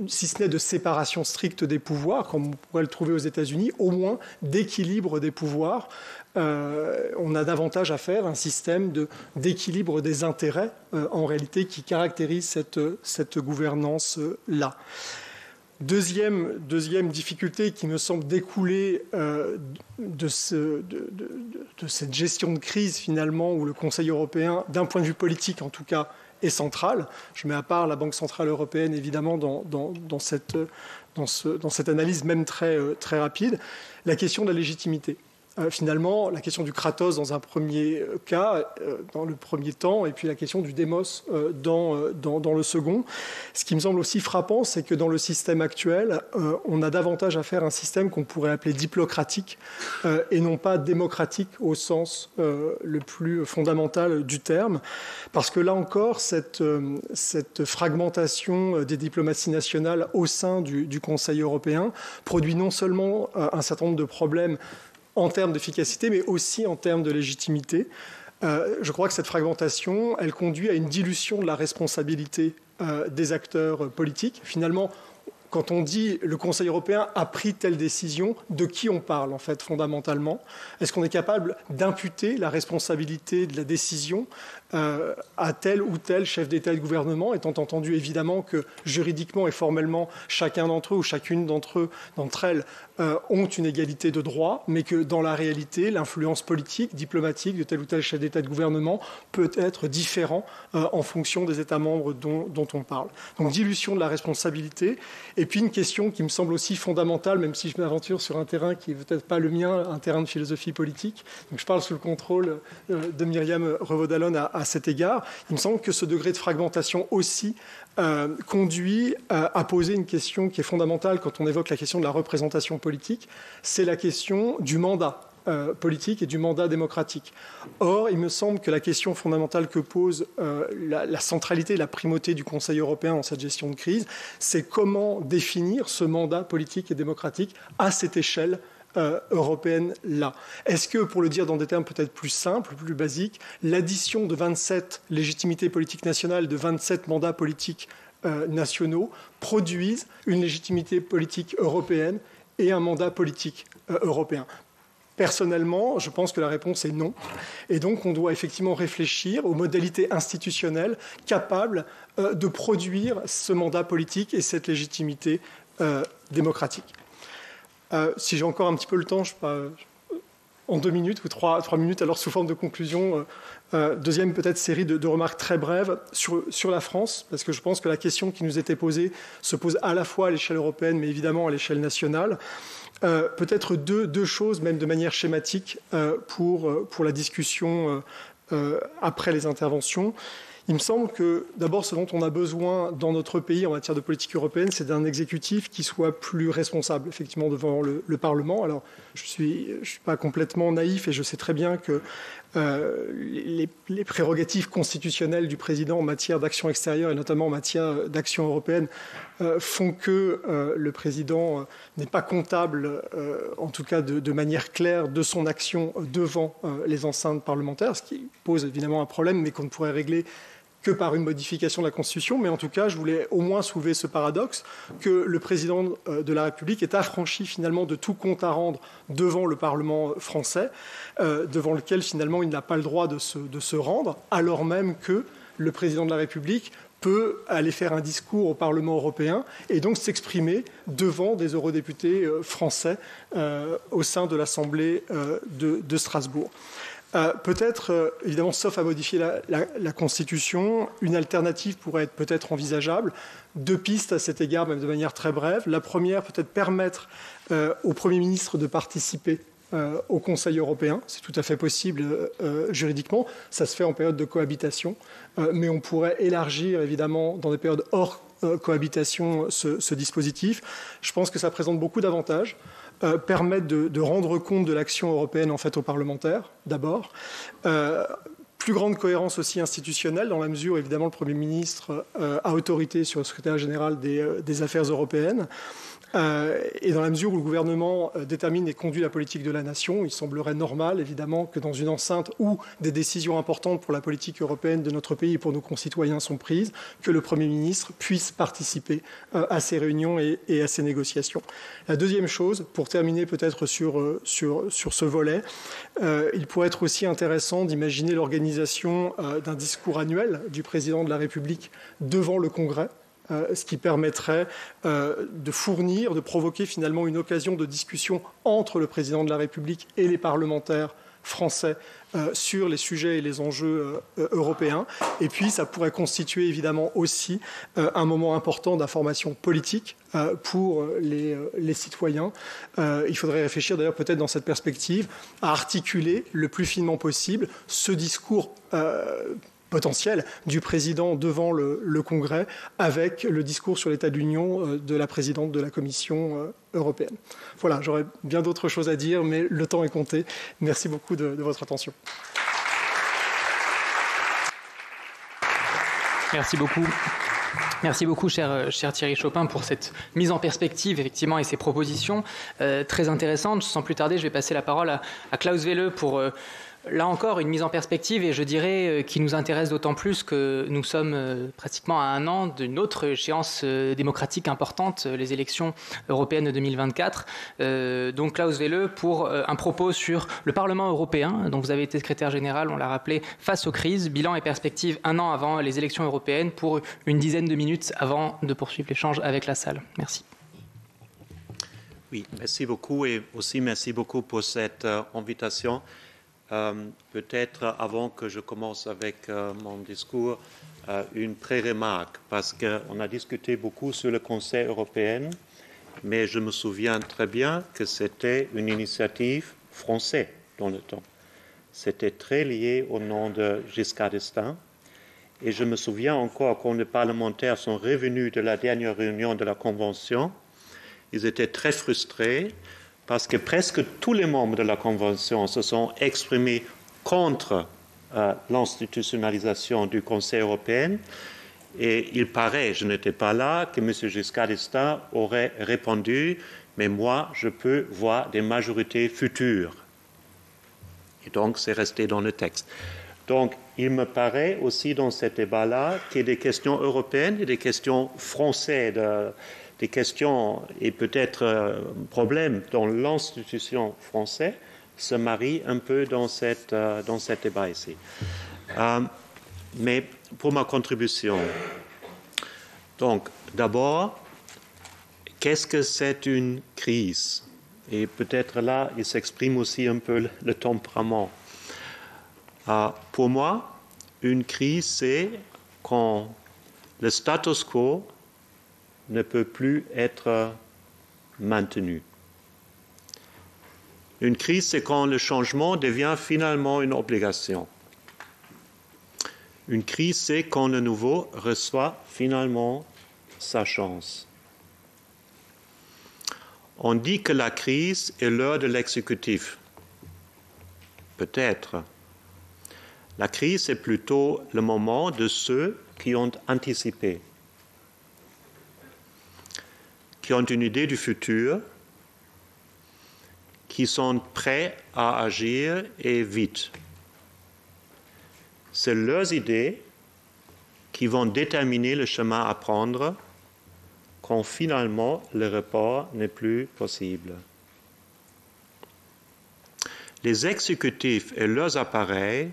si ce n'est de séparation stricte des pouvoirs, comme on pourrait le trouver aux États-Unis, au moins d'équilibre des pouvoirs. On a davantage à faire un système d'équilibre des intérêts, en réalité, qui caractérise cette gouvernance-là. Deuxième difficulté qui me semble découler de cette gestion de crise, finalement, où le Conseil européen, d'un point de vue politique en tout cas, est central. Je mets à part la Banque centrale européenne, évidemment, dans cette analyse même très rapide, la question de la légitimité. Finalement, la question du kratos dans un premier cas, dans le premier temps, et puis la question du démos dans le second. Ce qui me semble aussi frappant, c'est que dans le système actuel, on a davantage à faire un système qu'on pourrait appeler diplocratique et non pas démocratique au sens le plus fondamental du terme. Parce que là encore, cette fragmentation des diplomaties nationales au sein du Conseil européen produit non seulement un certain nombre de problèmes en termes d'efficacité, mais aussi en termes de légitimité. Je crois que cette fragmentation, elle conduit à une dilution de la responsabilité des acteurs politiques. Finalement, quand on dit le Conseil européen a pris telle décision, de qui on parle en fait fondamentalement? Est-ce qu'on est capable d'imputer la responsabilité de la décision à tel ou tel chef d'État et de gouvernement, étant entendu évidemment que juridiquement et formellement, chacun d'entre eux ou chacune d'entre elles ont une égalité de droit, mais que dans la réalité, l'influence politique, diplomatique de tel ou tel chef d'État et de gouvernement peut être différent en fonction des États membres dont on parle. Donc dilution de la responsabilité. Et puis une question qui me semble aussi fondamentale, même si je m'aventure sur un terrain qui n'est peut-être pas le mien, un terrain de philosophie politique. Donc je parle sous le contrôle de Myriam Revaud-Dallon à cet égard. Il me semble que ce degré de fragmentation aussi conduit à poser une question qui est fondamentale quand on évoque la question de la représentation politique, c'est la question du mandat politique et du mandat démocratique. Or, il me semble que la question fondamentale que pose la centralité et la primauté du Conseil européen dans cette gestion de crise, c'est comment définir ce mandat politique et démocratique à cette échelle européenne-là. Est-ce que, pour le dire dans des termes peut-être plus simples, plus basiques, l'addition de 27 légitimités politiques nationales, de 27 mandats politiques nationaux, produisent une légitimité politique européenne et un mandat politique européen? Personnellement, je pense que la réponse est non. Et donc, on doit effectivement réfléchir aux modalités institutionnelles capables de produire ce mandat politique et cette légitimité démocratique. Si j'ai encore un petit peu le temps, je sais pas, en 2 minutes ou 3 minutes, alors sous forme de conclusion, deuxième peut-être série de remarques très brèves sur la France, parce que je pense que la question qui nous était posée se pose à la fois à l'échelle européenne, mais évidemment à l'échelle nationale. Peut-être deux choses, même de manière schématique, pour la discussion après les interventions. Il me semble que, d'abord, ce dont on a besoin dans notre pays en matière de politique européenne, c'est d'un exécutif qui soit plus responsable, effectivement, devant le Parlement. Alors, je suis pas complètement naïf et je sais très bien que les prérogatives constitutionnelles du président en matière d'action extérieure et notamment en matière d'action européenne font que le président n'est pas comptable, en tout cas de manière claire, de son action devant les enceintes parlementaires, ce qui pose évidemment un problème, mais qu'on ne pourrait régler que par une modification de la Constitution. Mais en tout cas, je voulais au moins soulever ce paradoxe que le président de la République est affranchi finalement de tout compte à rendre devant le Parlement français, devant lequel finalement il n'a pas le droit de se rendre, alors même que le président de la République peut aller faire un discours au Parlement européen et donc s'exprimer devant des eurodéputés français au sein de l'Assemblée de Strasbourg. Peut-être, évidemment, sauf à modifier la Constitution, une alternative pourrait être peut-être envisageable. 2 pistes à cet égard, même de manière très brève. La première, peut-être permettre au Premier ministre de participer au Conseil européen. C'est tout à fait possible juridiquement. Ça se fait en période de cohabitation. Mais on pourrait élargir, évidemment, dans des périodes hors cohabitation, ce dispositif. Je pense que ça présente beaucoup d'avantages. Permettre de rendre compte de l'action européenne en fait aux parlementaires, d'abord. Plus grande cohérence aussi institutionnelle, dans la mesure où, évidemment, le Premier ministre a autorité sur le secrétaire général des Affaires européennes. Et dans la mesure où le gouvernement détermine et conduit la politique de la nation, il semblerait normal, évidemment, que dans une enceinte où des décisions importantes pour la politique européenne de notre pays et pour nos concitoyens sont prises, que le Premier ministre puisse participer à ces réunions et à ces négociations. La deuxième chose, pour terminer peut-être sur ce volet, il pourrait être aussi intéressant d'imaginer l'organisation d'un discours annuel du président de la République devant le Congrès, ce qui permettrait de fournir, de provoquer finalement une occasion de discussion entre le président de la République et les parlementaires français sur les sujets et les enjeux européens. Et puis, ça pourrait constituer évidemment aussi un moment important d'information politique pour les citoyens. Il faudrait réfléchir d'ailleurs peut-être dans cette perspective à articuler le plus finement possible ce discours potentiel du président devant le Congrès avec le discours sur l'état de l'Union de la présidente de la Commission européenne. Voilà, j'aurais bien d'autres choses à dire, mais le temps est compté. Merci beaucoup de votre attention. Merci beaucoup. Merci beaucoup, cher Thierry Chopin, pour cette mise en perspective, effectivement, et ces propositions très intéressantes. Sans plus tarder, je vais passer la parole à Klaus Welle pour... là encore, une mise en perspective, et je dirais qui nous intéresse d'autant plus que nous sommes pratiquement à 1 an d'une autre échéance démocratique importante, les élections européennes de 2024. Donc Klaus Welle pour un propos sur le Parlement européen, dont vous avez été secrétaire général, on l'a rappelé, face aux crises, bilan et perspective 1 an avant les élections européennes, pour une dizaine de minutes avant de poursuivre l'échange avec la salle. Merci. Oui, merci beaucoup, et aussi merci beaucoup pour cette invitation. Peut-être avant que je commence avec mon discours, une pré-remarque, parce qu'on a discuté beaucoup sur le Conseil européen, mais je me souviens très bien que c'était une initiative française dans le temps. C'était très lié au nom de Giscard d'Estaing, et je me souviens encore quand les parlementaires sont revenus de la dernière réunion de la Convention, ils étaient très frustrés, parce que presque tous les membres de la Convention se sont exprimés contre l'institutionnalisation du Conseil européen. Et il paraît, je n'étais pas là, que M. Giscard d'Estaing aurait répondu « mais moi, je peux voir des majorités futures ». Et donc, c'est resté dans le texte. Donc, il me paraît aussi dans ce débat-là qu'il y a des questions européennes et des questions françaises, des questions et peut-être problèmes dans l'institution française se marient un peu dans cet débat ici. Mais pour ma contribution, donc d'abord, qu'est-ce que c'est une crise? Et peut-être là, il s'exprime aussi un peu le tempérament. Pour moi, une crise, c'est quand le status quo ne peut plus être maintenu. Une crise, c'est quand le changement devient finalement une obligation. Une crise, c'est quand le nouveau reçoit finalement sa chance. On dit que la crise est l'heure de l'exécutif. Peut-être. La crise, c'est plutôt le moment de ceux qui ont anticipé, qui ont une idée du futur, qui sont prêts à agir et vite. C'est leurs idées qui vont déterminer le chemin à prendre quand finalement le report n'est plus possible. Les exécutifs et leurs appareils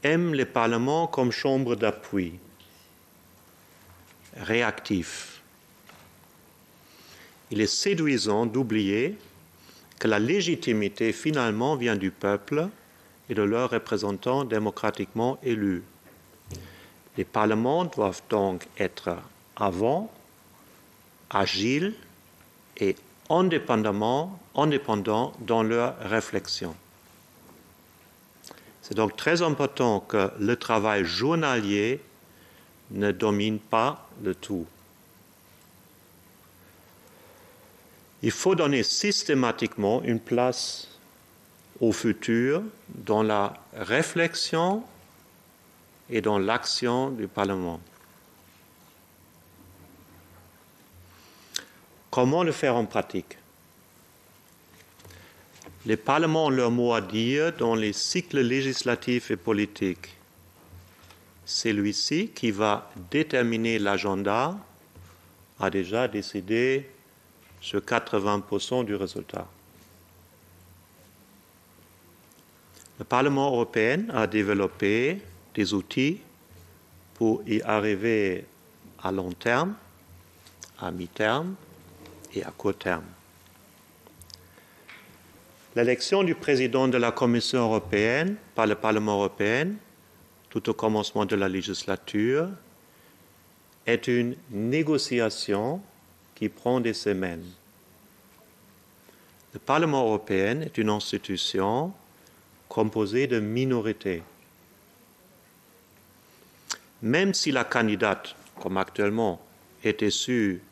aiment les parlements comme chambre d'appui, réactifs. Il est séduisant d'oublier que la légitimité finalement vient du peuple et de leurs représentants démocratiquement élus. Les parlements doivent donc être avant, agiles et indépendants dans leur réflexion. C'est donc très important que le travail journalier ne domine pas le tout. Il faut donner systématiquement une place au futur dans la réflexion et dans l'action du Parlement. Comment le faire en pratique? Les parlements ont leur mot à dire dans les cycles législatifs et politiques. Celui-ci, qui va déterminer l'agenda, a déjà décidé sur 80% du résultat. Le Parlement européen a développé des outils pour y arriver à long terme, à mi-terme et à court terme. L'élection du président de la Commission européenne par le Parlement européen, tout au commencement de la législature, est une négociation qui prend des semaines. Le Parlement européen est une institution composée de minorités. Même si la candidate, comme actuellement, est issue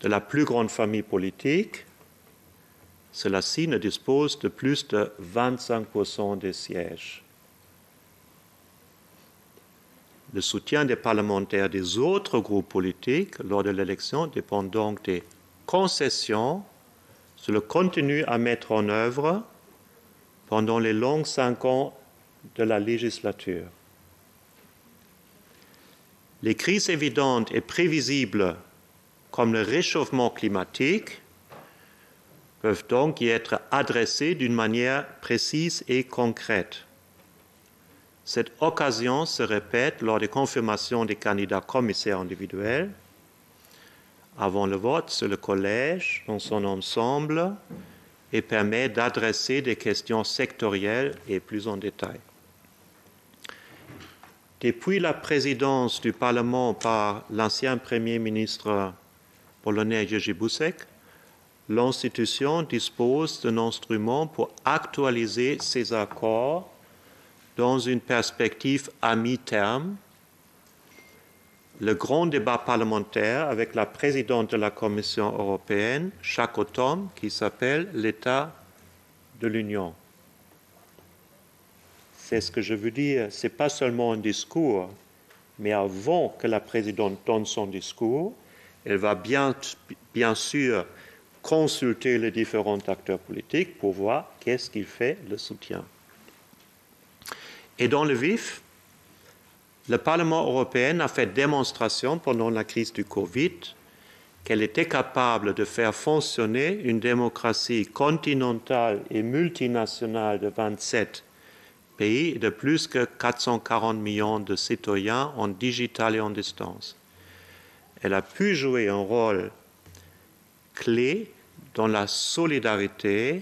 de la plus grande famille politique, celle-ci ne dispose de plus de 25% des sièges. Le soutien des parlementaires des autres groupes politiques lors de l'élection dépend donc des concessions sur le contenu à mettre en œuvre pendant les longs 5 ans de la législature. Les crises évidentes et prévisibles, comme le réchauffement climatique, peuvent donc y être adressées d'une manière précise et concrète. Cette occasion se répète lors des confirmations des candidats commissaires individuels, avant le vote sur le collège dans son ensemble, et permet d'adresser des questions sectorielles et plus en détail. Depuis la présidence du Parlement par l'ancien Premier ministre polonais Jerzy Buzek, l'institution dispose d'un instrument pour actualiser ces accords dans une perspective à mi-terme. Le grand débat parlementaire avec la présidente de la Commission européenne chaque automne, qui s'appelle l'État de l'Union. C'est ce que je veux dire, ce n'est pas seulement un discours, mais avant que la présidente donne son discours, elle va bien sûr consulter les différents acteurs politiques pour voir qu'est-ce qu'il fait le soutien. Et dans le vif, le Parlement européen a fait démonstration pendant la crise du Covid qu'elle était capable de faire fonctionner une démocratie continentale et multinationale de 27 pays et de plus que 440 millions de citoyens en digital et en distance. Elle a pu jouer un rôle clé dans la solidarité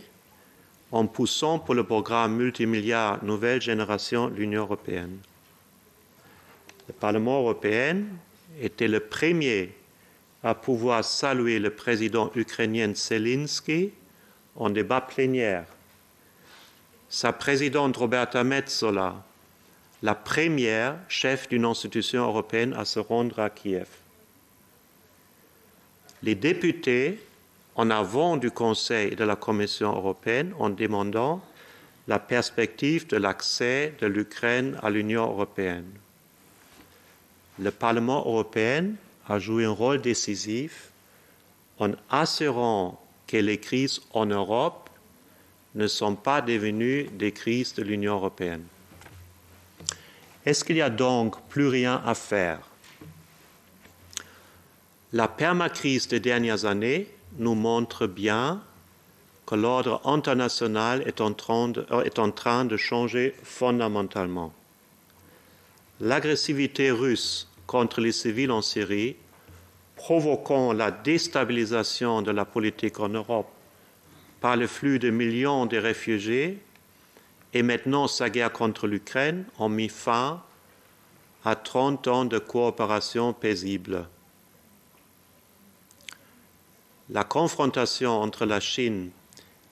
en poussant pour le programme multimilliard Nouvelle Génération de l'Union européenne. Le Parlement européen était le premier à pouvoir saluer le président ukrainien Zelensky en débat plénière. Sa présidente Roberta Metsola, la première chef d'une institution européenne à se rendre à Kiev. Les députés, en avant du Conseil et de la Commission européenne, en demandant la perspective de l'accès de l'Ukraine à l'Union européenne. Le Parlement européen a joué un rôle décisif en assurant que les crises en Europe ne sont pas devenues des crises de l'Union européenne. Est-ce qu'il n'y a donc plus rien à faire? La permacrise des dernières années nous montre bien que l'ordre international est en train de changer fondamentalement. L'agressivité russe contre les civils en Syrie, provoquant la déstabilisation de la politique en Europe par le flux de millions de réfugiés, et maintenant sa guerre contre l'Ukraine ont mis fin à 30 ans de coopération paisible. La confrontation entre la Chine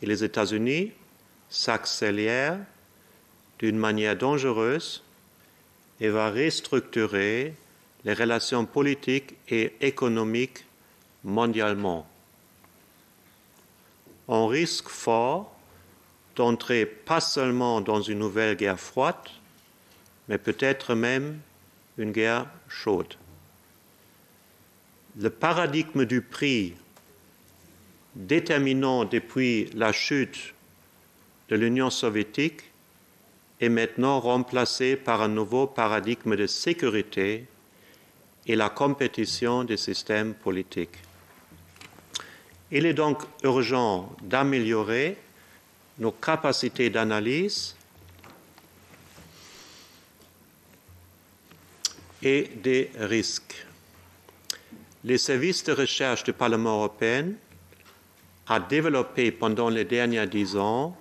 et les États-Unis s'accélère d'une manière dangereuse et va restructurer les relations politiques et économiques mondialement. On risque fort d'entrer pas seulement dans une nouvelle guerre froide, mais peut-être même une guerre chaude. Le paradigme du prix déterminant depuis la chute de l'Union soviétique est maintenant remplacé par un nouveau paradigme de sécurité et la compétition des systèmes politiques. Il est donc urgent d'améliorer nos capacités d'analyse et des risques. Les services de recherche du Parlement européen a développé pendant les derniers 10 ans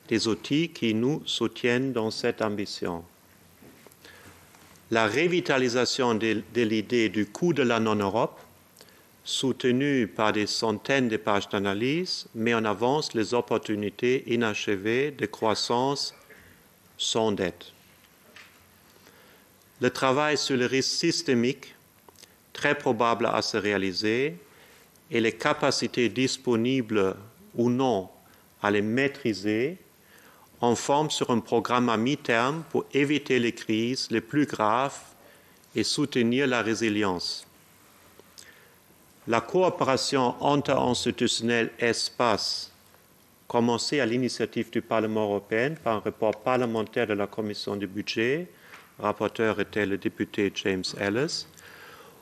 des outils qui nous soutiennent dans cette ambition. La revitalisation de l'idée du coût de la non-Europe, soutenue par des centaines de pages d'analyse, met en avance les opportunités inachevées de croissance sans dette. Le travail sur le risque systémique, très probable à se réaliser, et les capacités disponibles ou non à les maîtriser en forme sur un programme à mi-terme pour éviter les crises les plus graves et soutenir la résilience. La coopération interinstitutionnelle espace, commencée à l'initiative du Parlement européen par un rapport parlementaire de la Commission du budget, le rapporteur était le député James Ellis,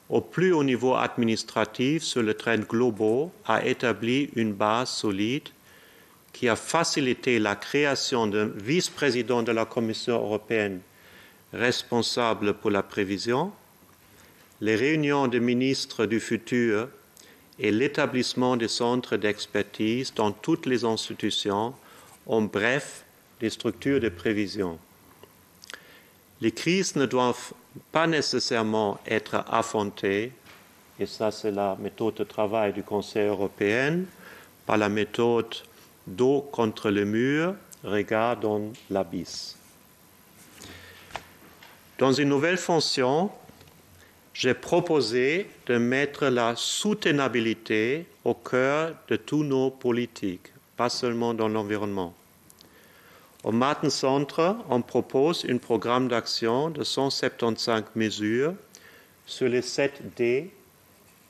au plus haut niveau administratif sur le terrain global, a établi une base solide qui a facilité la création d'un vice-président de la Commission européenne responsable pour la prévision, les réunions de ministres du futur et l'établissement des centres d'expertise dans toutes les institutions, en bref, des structures de prévision. Les crises ne doivent pas nécessairement être affrontées, et ça c'est la méthode de travail du Conseil européen, par la méthode dos contre le mur, regard dans l'abysse. Dans une nouvelle fonction, j'ai proposé de mettre la soutenabilité au cœur de tous nos politiques, pas seulement dans l'environnement. Au Martin Centre, on propose un programme d'action de 175 mesures sur les 7 D,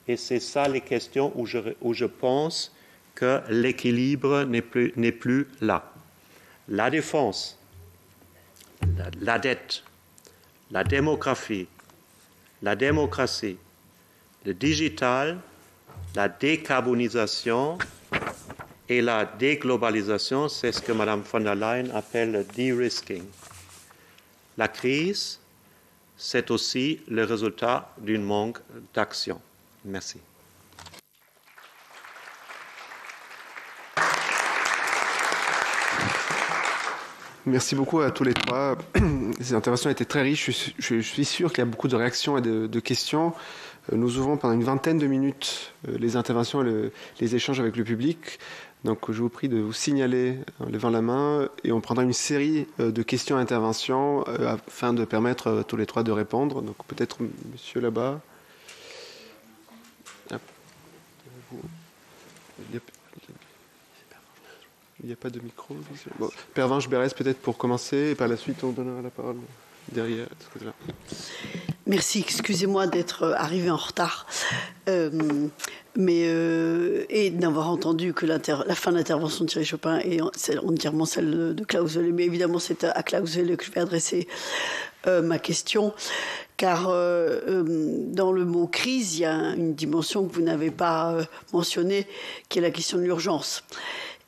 et c'est ça les questions où je pense que l'équilibre n'est plus là. La défense, la dette, la démographie, le digital, la décarbonisation et la déglobalisation, c'est ce que Mme von der Leyen appelle le de-risking. La crise, c'est aussi le résultat d'un manque d'action. Merci. Merci beaucoup à tous les trois. Ces interventions étaient très riches. Je suis sûr qu'il y a beaucoup de réactions et de questions. Nous ouvrons pendant une vingtaine de minutes les interventions et les échanges avec le public. Donc je vous prie de vous signaler en levant la main et on prendra une série de questions et interventions afin de permettre à tous les trois de répondre. Donc peut-être monsieur là-bas. Il n'y a pas de micro. Bon, Pervenche Berès peut-être pour commencer et par la suite on donnera la parole derrière. Merci, excusez-moi d'être arrivé en retard. Et d'avoir entendu que la fin de l'intervention de Thierry Chopin est entièrement celle de Klaus Welle. Mais évidemment, c'est à Klaus Welle que je vais adresser ma question. Car dans le mot crise, il y a une dimension que vous n'avez pas mentionnée, qui est la question de l'urgence.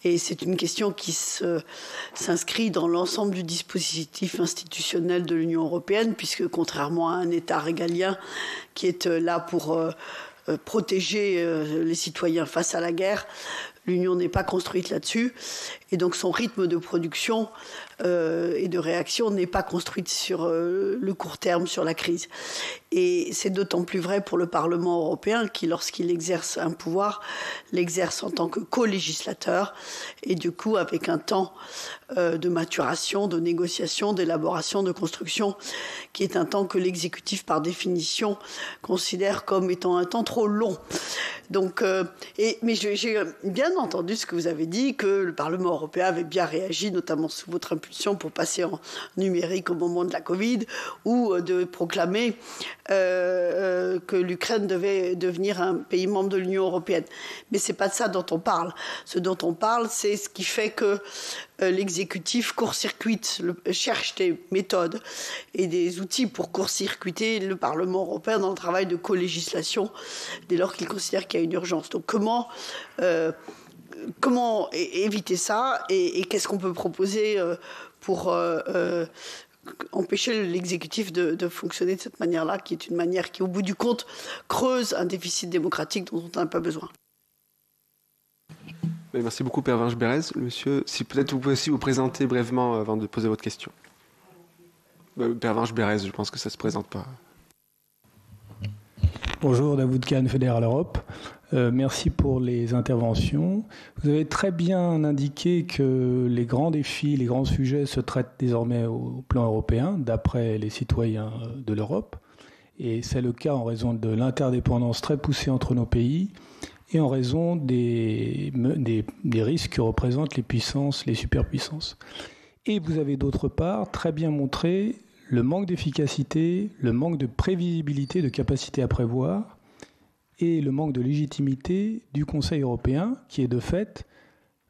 Et c'est une question qui s'inscrit dans l'ensemble du dispositif institutionnel de l'Union européenne, puisque contrairement à un État régalien qui est là pour protéger les citoyens face à la guerre, L'Union n'est pas construite là-dessus, et donc son rythme de production et de réaction n'est pas construite sur le court terme, sur la crise. Et c'est d'autant plus vrai pour le Parlement européen qui, lorsqu'il exerce un pouvoir, l'exerce en tant que co-législateur, et du coup avec un temps de maturation, de négociation, d'élaboration, de construction, qui est un temps que l'exécutif, par définition, considère comme étant un temps trop long. Donc, mais j'ai bien entendu ce que vous avez dit, que le Parlement européen avait bien réagi, notamment sous votre impulsion, pour passer en numérique au moment de la Covid, ou de proclamer que l'Ukraine devait devenir un pays membre de l'Union européenne. Mais c'est pas de ça dont on parle. Ce dont on parle, c'est ce qui fait que l'exécutif court-circuite, cherche des méthodes et des outils pour court-circuiter le Parlement européen dans le travail de co-législation dès lors qu'il considère qu'il y a une urgence. Donc comment éviter ça et qu'est-ce qu'on peut proposer pour empêcher l'exécutif de fonctionner de cette manière-là, qui est une manière qui, au bout du compte, creuse un déficit démocratique dont on n'a pas besoin. Merci beaucoup, Pervenche Berès. Monsieur, si peut-être vous pouvez aussi vous présenter brièvement avant de poser votre question. Pervenche Berès, je pense que ça ne se présente pas. Bonjour, David Kahn, Fédéral Europe. Merci pour les interventions. Vous avez très bien indiqué que les grands défis, les grands sujets se traitent désormais au plan européen, d'après les citoyens de l'Europe. Et c'est le cas en raison de l'interdépendance très poussée entre nos pays et en raison des risques que représentent les puissances, les superpuissances. Et vous avez d'autre part très bien montré le manque d'efficacité, le manque de prévisibilité, de capacité à prévoir, et le manque de légitimité du Conseil européen, qui est de fait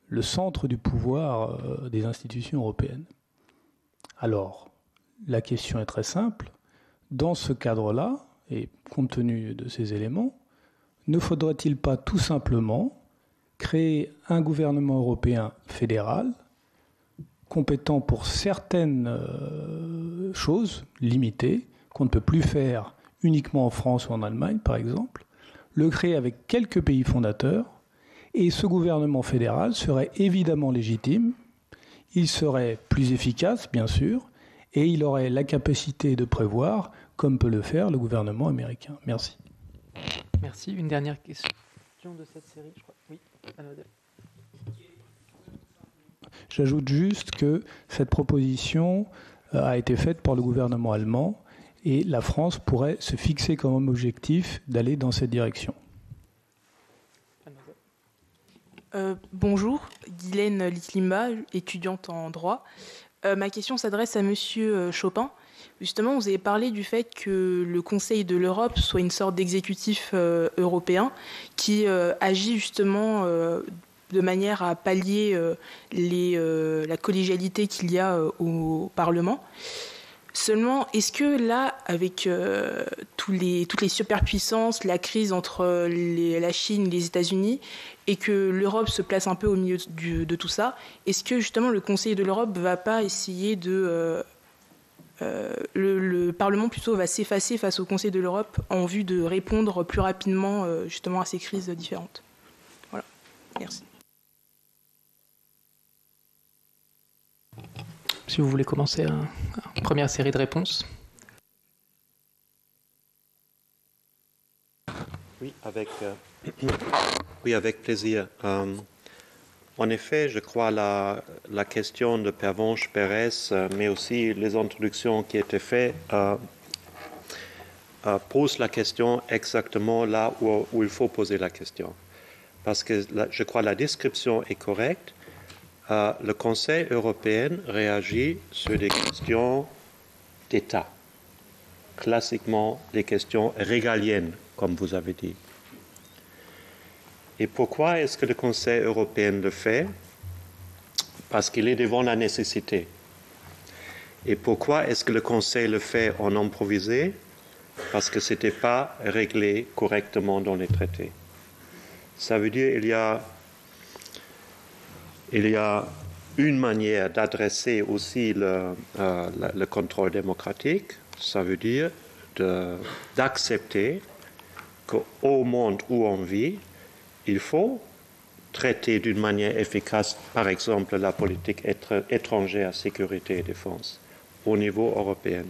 le centre du pouvoir des institutions européennes. Alors, la question est très simple. Dans ce cadre-là, et compte tenu de ces éléments, ne faudrait-il pas tout simplement créer un gouvernement européen fédéral, compétent pour certaines choses limitées, qu'on ne peut plus faire uniquement en France ou en Allemagne, par exemple, le créer avec quelques pays fondateurs, et ce gouvernement fédéral serait évidemment légitime, il serait plus efficace, bien sûr, et il aurait la capacité de prévoir, comme peut le faire le gouvernement américain. Merci. Merci. Une dernière question de cette série, je crois. Oui, Anodel. J'ajoute juste que cette proposition a été faite par le gouvernement allemand et la France pourrait se fixer comme objectif d'aller dans cette direction. Bonjour, Guylaine Litlimba, étudiante en droit. Ma question s'adresse à Monsieur Chopin. Justement, vous avez parlé du fait que le Conseil de l'Europe soit une sorte d'exécutif européen qui agit justement de manière à pallier la collégialité qu'il y a au Parlement. Seulement, est-ce que là, avec toutes les superpuissances, la crise entre la Chine et les États-Unis, et que l'Europe se place un peu au milieu de tout ça, est-ce que justement le Conseil de l'Europe ne va pas essayer de... le Parlement plutôt va s'effacer face au Conseil de l'Europe en vue de répondre plus rapidement justement à ces crises différentes? Voilà, merci. Si vous voulez commencer une première série de réponses. Oui, avec plaisir. En effet, je crois la question de Pervenche Berès, mais aussi les introductions qui étaient faites, posent la question exactement là où il faut poser la question. Parce que je crois la description est correcte. Le Conseil européen réagit sur des questions d'État, classiquement des questions régaliennes, comme vous avez dit. Et pourquoi est-ce que le Conseil européen le fait? Parce qu'il est devant la nécessité. Et pourquoi est-ce que le Conseil le fait en improvisé? Parce que ce n'était pas réglé correctement dans les traités. Ça veut dire qu'il y a une manière d'adresser aussi le contrôle démocratique. Ça veut dire d'accepter qu'au monde où on vit, il faut traiter d'une manière efficace, par exemple, la politique étrangère, sécurité et défense au niveau européen.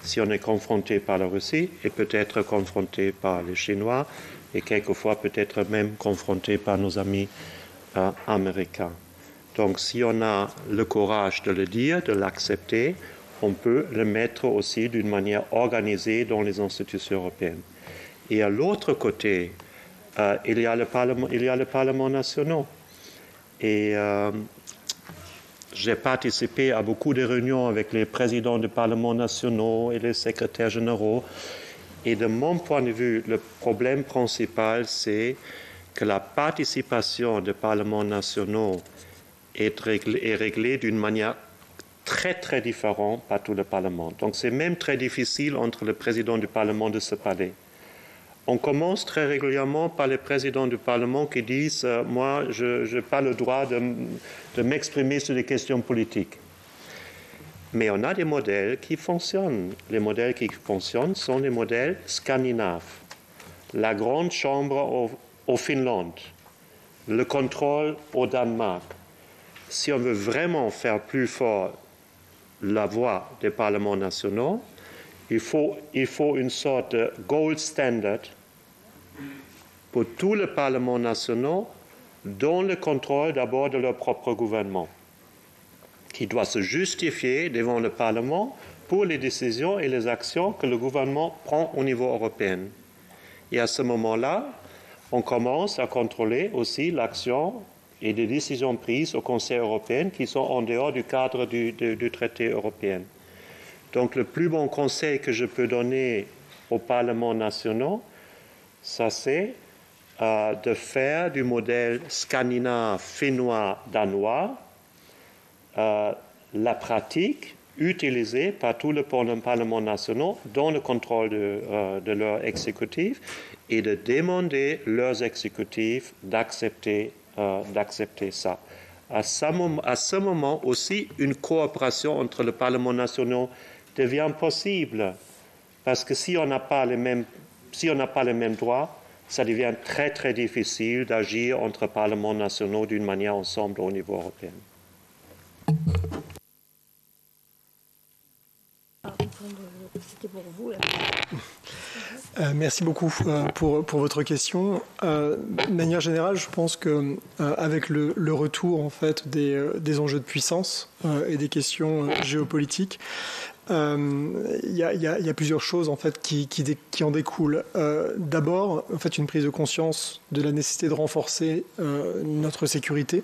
Si on est confronté par la Russie et peut-être confronté par les Chinois et quelquefois peut-être même confronté par nos amis américains. Donc si on a le courage de le dire, de l'accepter, on peut le mettre aussi d'une manière organisée dans les institutions européennes. Et à l'autre côté, il y a le Parlement national. Et j'ai participé à beaucoup de réunions avec les présidents des parlements nationaux et les secrétaires généraux. Et de mon point de vue, le problème principal, c'est que la participation des parlements nationaux est réglée d'une manière très, très différente par tout le Parlement. Donc c'est même très difficile entre le président du Parlement de se parler. On commence très régulièrement par les présidents du Parlement qui disent « Moi, je n'ai pas le droit de m'exprimer sur des questions politiques ». Mais on a des modèles qui fonctionnent. Les modèles qui fonctionnent sont les modèles scandinaves. La grande chambre au Finlande, le contrôle au Danemark. Si on veut vraiment faire plus fort la voix des parlements nationaux, il faut une sorte de gold standard pour tous les parlements nationaux dans le contrôle d'abord de leur propre gouvernement, qui doit se justifier devant le Parlement pour les décisions et les actions que le gouvernement prend au niveau européen. Et à ce moment-là, on commence à contrôler aussi l'action et des décisions prises au Conseil européen qui sont en dehors du cadre du traité européen. Donc le plus bon conseil que je peux donner aux parlements nationaux, ça c'est de faire du modèle scandinave, finnois, danois la pratique utilisée par tous les parlements nationaux dans le contrôle de leur exécutif et de demander leurs exécutifs d'accepter ça. À ce moment aussi, une coopération entre les parlements nationaux devient possible, parce que si on n'a pas les mêmes droits, ça devient très très difficile d'agir entre parlements nationaux d'une manière ensemble au niveau européen. C'était pour vous, là. Merci beaucoup pour votre question. De manière générale, je pense que avec le retour en fait des enjeux de puissance et des questions géopolitiques, il y a plusieurs choses en fait qui en découlent. D'abord, en fait, une prise de conscience de la nécessité de renforcer notre sécurité.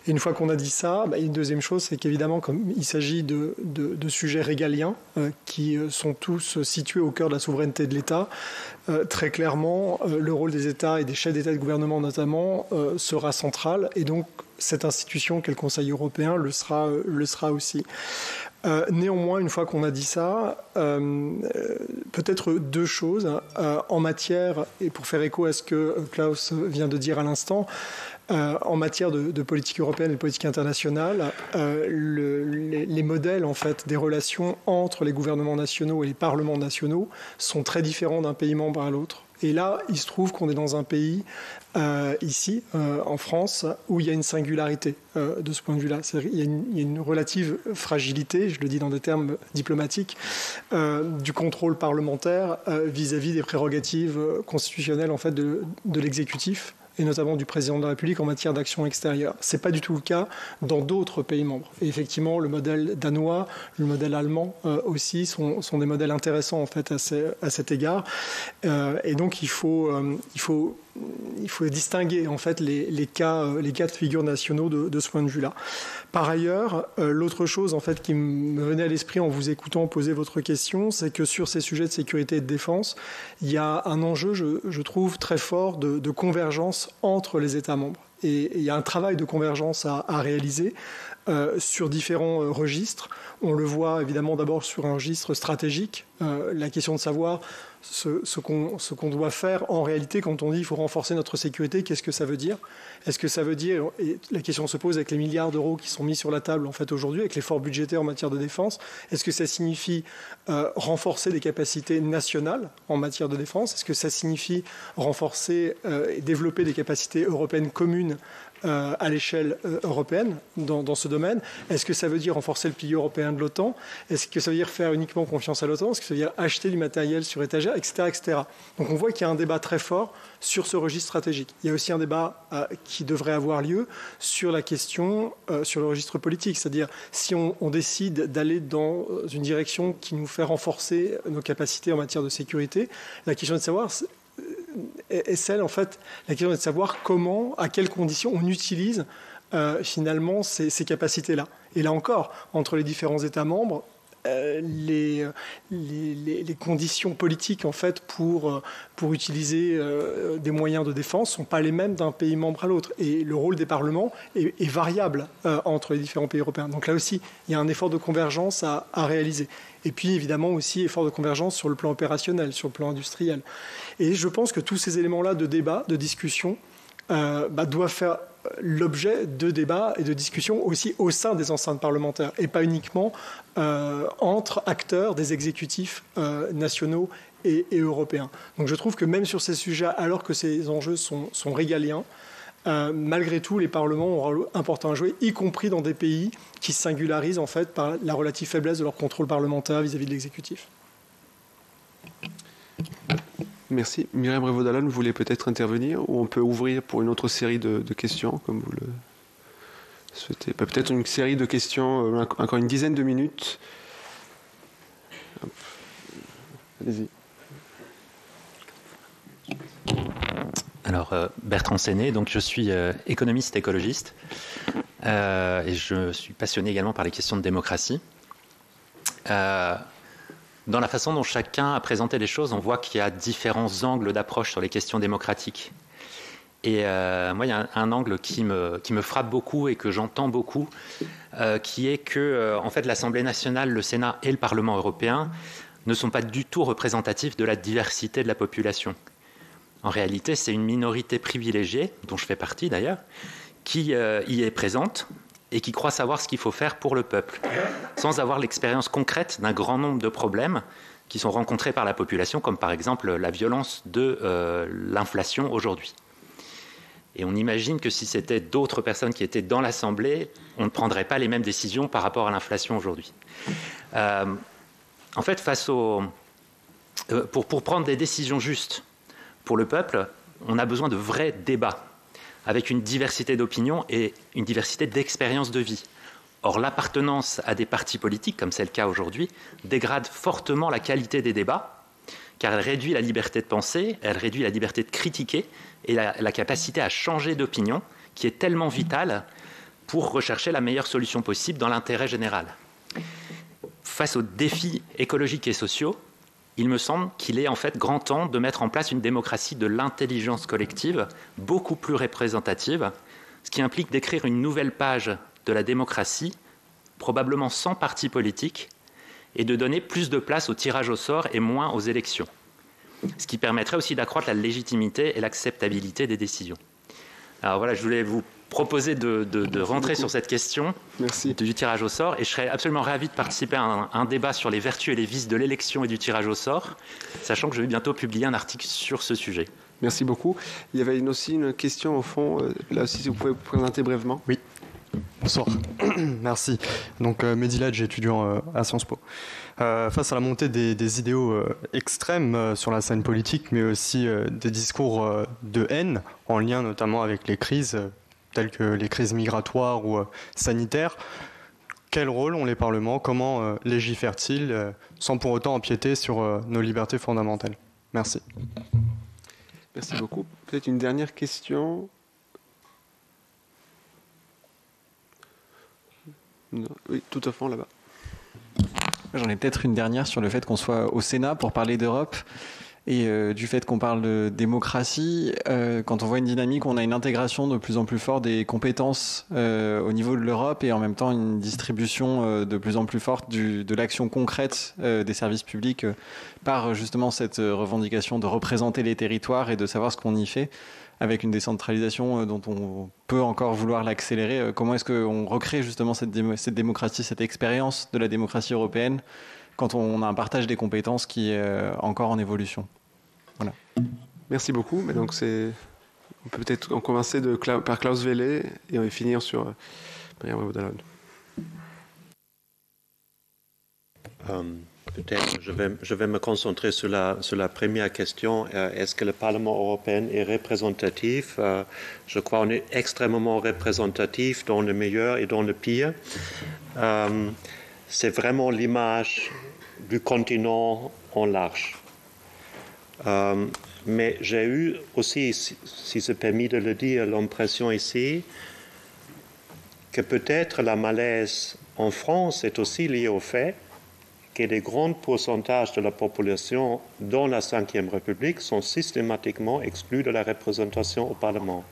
Et une fois qu'on a dit ça, une deuxième chose, c'est qu'évidemment, comme il s'agit de sujets régaliens qui sont tous situés au cœur de la souveraineté de l'État, très clairement, le rôle des États et des chefs d'État et de gouvernement notamment sera central. Et donc, cette institution qu'est le Conseil européen le sera aussi. Néanmoins, une fois qu'on a dit ça, peut-être deux choses en matière, et pour faire écho à ce que Klaus vient de dire à l'instant, en matière de politique européenne et de politique internationale, les modèles en fait des relations entre les gouvernements nationaux et les parlements nationaux sont très différents d'un pays membre à l'autre. Et là, il se trouve qu'on est dans un pays, ici, en France, où il y a une singularité de ce point de vue-là. Il y a une relative fragilité, je le dis dans des termes diplomatiques, du contrôle parlementaire vis-à-vis des prérogatives constitutionnelles en fait, de l'exécutif, et notamment du président de la République en matière d'action extérieure. Ce n'est pas du tout le cas dans d'autres pays membres. Et effectivement, le modèle danois, le modèle allemand aussi sont des modèles intéressants en fait, à cet égard. Et donc, il faut distinguer en fait, les cas de figure nationaux de ce point de vue-là. Par ailleurs, l'autre chose en fait, qui me venait à l'esprit en vous écoutant poser votre question, c'est que sur ces sujets de sécurité et de défense, il y a un enjeu, je trouve, très fort de convergence entre les États membres. Et il y a un travail de convergence à réaliser sur différents registres. On le voit évidemment d'abord sur un registre stratégique, la question de savoir ce qu'on doit faire en réalité quand on dit qu'il faut renforcer notre sécurité, qu'est-ce que ça veut dire ? Est-ce que ça veut dire, et la question se pose avec les milliards d'euros qui sont mis sur la table en fait aujourd'hui, avec l'effort budgétaire en matière de défense, est-ce que ça signifie renforcer des capacités nationales en matière de défense ? Est-ce que ça signifie renforcer et développer des capacités européennes communes commune à l'échelle européenne dans ce domaine? Est-ce que ça veut dire renforcer le pilier européen de l'OTAN? Est-ce que ça veut dire faire uniquement confiance à l'OTAN? Est-ce que ça veut dire acheter du matériel sur étagère, etc., etc. Donc on voit qu'il y a un débat très fort sur ce registre stratégique. Il y a aussi un débat qui devrait avoir lieu sur la question, sur le registre politique, c'est-à-dire si on décide d'aller dans une direction qui nous fait renforcer nos capacités en matière de sécurité, la question est de savoir... est celle, en fait, la question est de savoir comment, à quelles conditions on utilise finalement ces capacités-là. Et là encore, entre les différents États membres, les conditions politiques en fait pour utiliser des moyens de défense ne sont pas les mêmes d'un pays membre à l'autre. Et le rôle des parlements est variable entre les différents pays européens. Donc là aussi, il y a un effort de convergence à réaliser. Et puis évidemment aussi effort de convergence sur le plan opérationnel, sur le plan industriel. Et je pense que tous ces éléments-là de débat, de discussion, doivent faire l'objet de débats et de discussions aussi au sein des enceintes parlementaires et pas uniquement entre acteurs des exécutifs nationaux et européens. Donc je trouve que même sur ces sujets, alors que ces enjeux sont régaliens, malgré tout, les parlements ont un rôle important à jouer, y compris dans des pays qui se singularisent en fait par la relative faiblesse de leur contrôle parlementaire vis-à-vis de l'exécutif. Merci. Myriam Revaud-Dallon, vous voulez peut-être intervenir ou on peut ouvrir pour une autre série de questions, comme vous le souhaitez. Peut-être une série de questions, encore une dizaine de minutes. Allez-y. Alors, Bertrand Séné, donc je suis économiste écologiste et je suis passionné également par les questions de démocratie. Dans la façon dont chacun a présenté les choses, on voit qu'il y a différents angles d'approche sur les questions démocratiques. Et moi, il y a un angle qui me frappe beaucoup et que j'entends beaucoup, qui est que en fait, l'Assemblée nationale, le Sénat et le Parlement européen ne sont pas du tout représentatifs de la diversité de la population. En réalité, c'est une minorité privilégiée, dont je fais partie d'ailleurs, qui y est présente et qui croit savoir ce qu'il faut faire pour le peuple, sans avoir l'expérience concrète d'un grand nombre de problèmes qui sont rencontrés par la population, comme par exemple la violence de l'inflation aujourd'hui. Et on imagine que si c'était d'autres personnes qui étaient dans l'Assemblée, on ne prendrait pas les mêmes décisions par rapport à l'inflation aujourd'hui. En fait, pour prendre des décisions justes pour le peuple, on a besoin de vrais débats, avec une diversité d'opinions et une diversité d'expériences de vie. Or, l'appartenance à des partis politiques, comme c'est le cas aujourd'hui, dégrade fortement la qualité des débats, car elle réduit la liberté de penser, elle réduit la liberté de critiquer et la capacité à changer d'opinion, qui est tellement vitale pour rechercher la meilleure solution possible dans l'intérêt général. Face aux défis écologiques et sociaux, il me semble qu'il est en fait grand temps de mettre en place une démocratie de l'intelligence collective, beaucoup plus représentative, ce qui implique d'écrire une nouvelle page de la démocratie, probablement sans parti politique, et de donner plus de place au tirage au sort et moins aux élections, ce qui permettrait aussi d'accroître la légitimité et l'acceptabilité des décisions. Alors voilà, je voulais vous proposer de rentrer sur cette question du tirage au sort, et je serais absolument ravi de participer à un débat sur les vertus et les vices de l'élection et du tirage au sort, sachant que je vais bientôt publier un article sur ce sujet. Merci beaucoup. Il y avait aussi une question au fond, là aussi si vous pouvez vous présenter brièvement. Oui. Bonsoir. Merci. Donc Mehdi Ladj, étudiant à Sciences Po. Face à la montée des idéaux extrêmes sur la scène politique, mais aussi des discours de haine, en lien notamment avec les crises, telles que les crises migratoires ou sanitaires, quel rôle ont les parlements? Comment légifèrent-ils sans pour autant empiéter sur nos libertés fondamentales? Merci. Merci beaucoup. Peut-être une dernière question. Non. Oui, tout à fond là-bas. J'en ai peut-être une dernière sur le fait qu'on soit au Sénat pour parler d'Europe et du fait qu'on parle de démocratie. Quand on voit une dynamique, on a une intégration de plus en plus forte des compétences au niveau de l'Europe et en même temps une distribution de plus en plus forte de l'action concrète des services publics par justement cette revendication de représenter les territoires et de savoir ce qu'on y fait. Avec une décentralisation dont on peut encore vouloir l'accélérer, comment est-ce qu'on recrée justement cette démocratie, cette expérience de la démocratie européenne quand on a un partage des compétences qui est encore en évolution? Voilà. Merci beaucoup. Mais donc c'est On peut peut-être commencer par Klaus Welle et on va finir sur Myriam Rebsamen. Peut-être je vais me concentrer sur la première question. Est-ce que le Parlement européen est représentatif? Je crois qu'on est extrêmement représentatif dans le meilleur et dans le pire. C'est vraiment l'image du continent en large. Mais j'ai eu aussi, si c'est permis de le dire, l'impression ici que peut-être la malaise en France est aussi liée au fait que des grands pourcentages de la population dans la Ve République sont systématiquement exclus de la représentation au Parlement.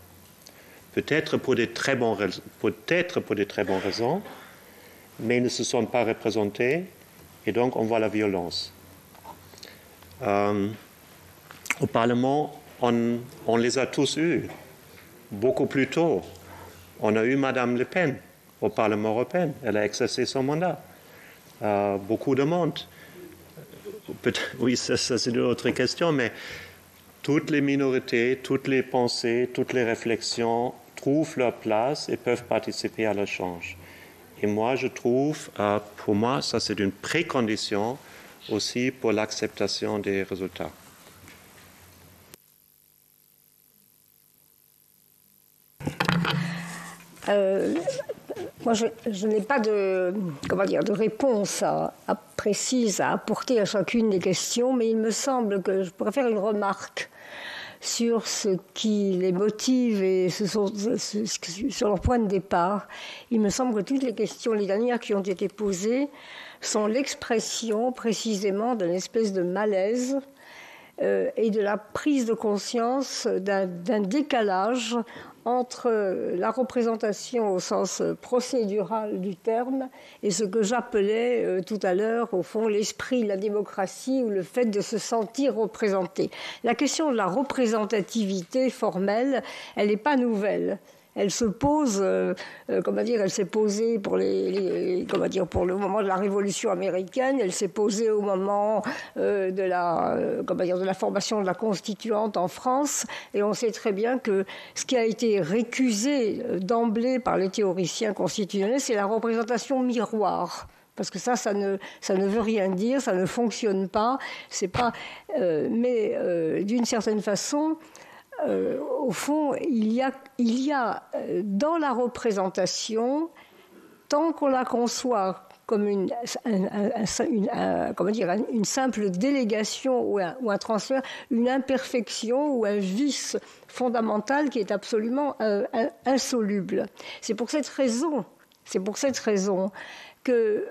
Peut-être pour des très bonnes raisons, mais ils ne se sont pas représentés et donc on voit la violence. Au Parlement, on les a tous eus, beaucoup plus tôt. On a eu Madame Le Pen au Parlement européen, elle a exercé son mandat. Beaucoup de monde. Oui, ça c'est une autre question, mais toutes les minorités, toutes les pensées, toutes les réflexions trouvent leur place et peuvent participer à l'échange. Et moi, je trouve, pour moi, ça c'est une précondition aussi pour l'acceptation des résultats. Moi, je n'ai pas de réponse précise à apporter à chacune des questions, mais il me semble que je pourrais faire une remarque sur ce qui les motive et sur leur point de départ. Il me semble que toutes les questions, les dernières qui ont été posées, sont l'expression précisément d'une espèce de malaise et de la prise de conscience d'un décalage entre la représentation au sens procédural du terme et ce que j'appelais tout à l'heure, au fond, l'esprit de la démocratie ou le fait de se sentir représenté. La question de la représentativité formelle, elle n'est pas nouvelle. Elle se pose, elle s'est posée pour pour le moment de la Révolution américaine. Elle s'est posée au moment de la formation de la Constituante en France. Et on sait très bien que ce qui a été récusé d'emblée par les théoriciens constitutionnels, c'est la représentation miroir. Parce que ça ne veut rien dire, ça ne fonctionne pas. C'est pas, mais d'une certaine façon. Au fond, il y a dans la représentation, tant qu'on la conçoit comme une simple délégation ou un transfert, une imperfection ou un vice fondamental qui est absolument insoluble. C'est pour cette raison que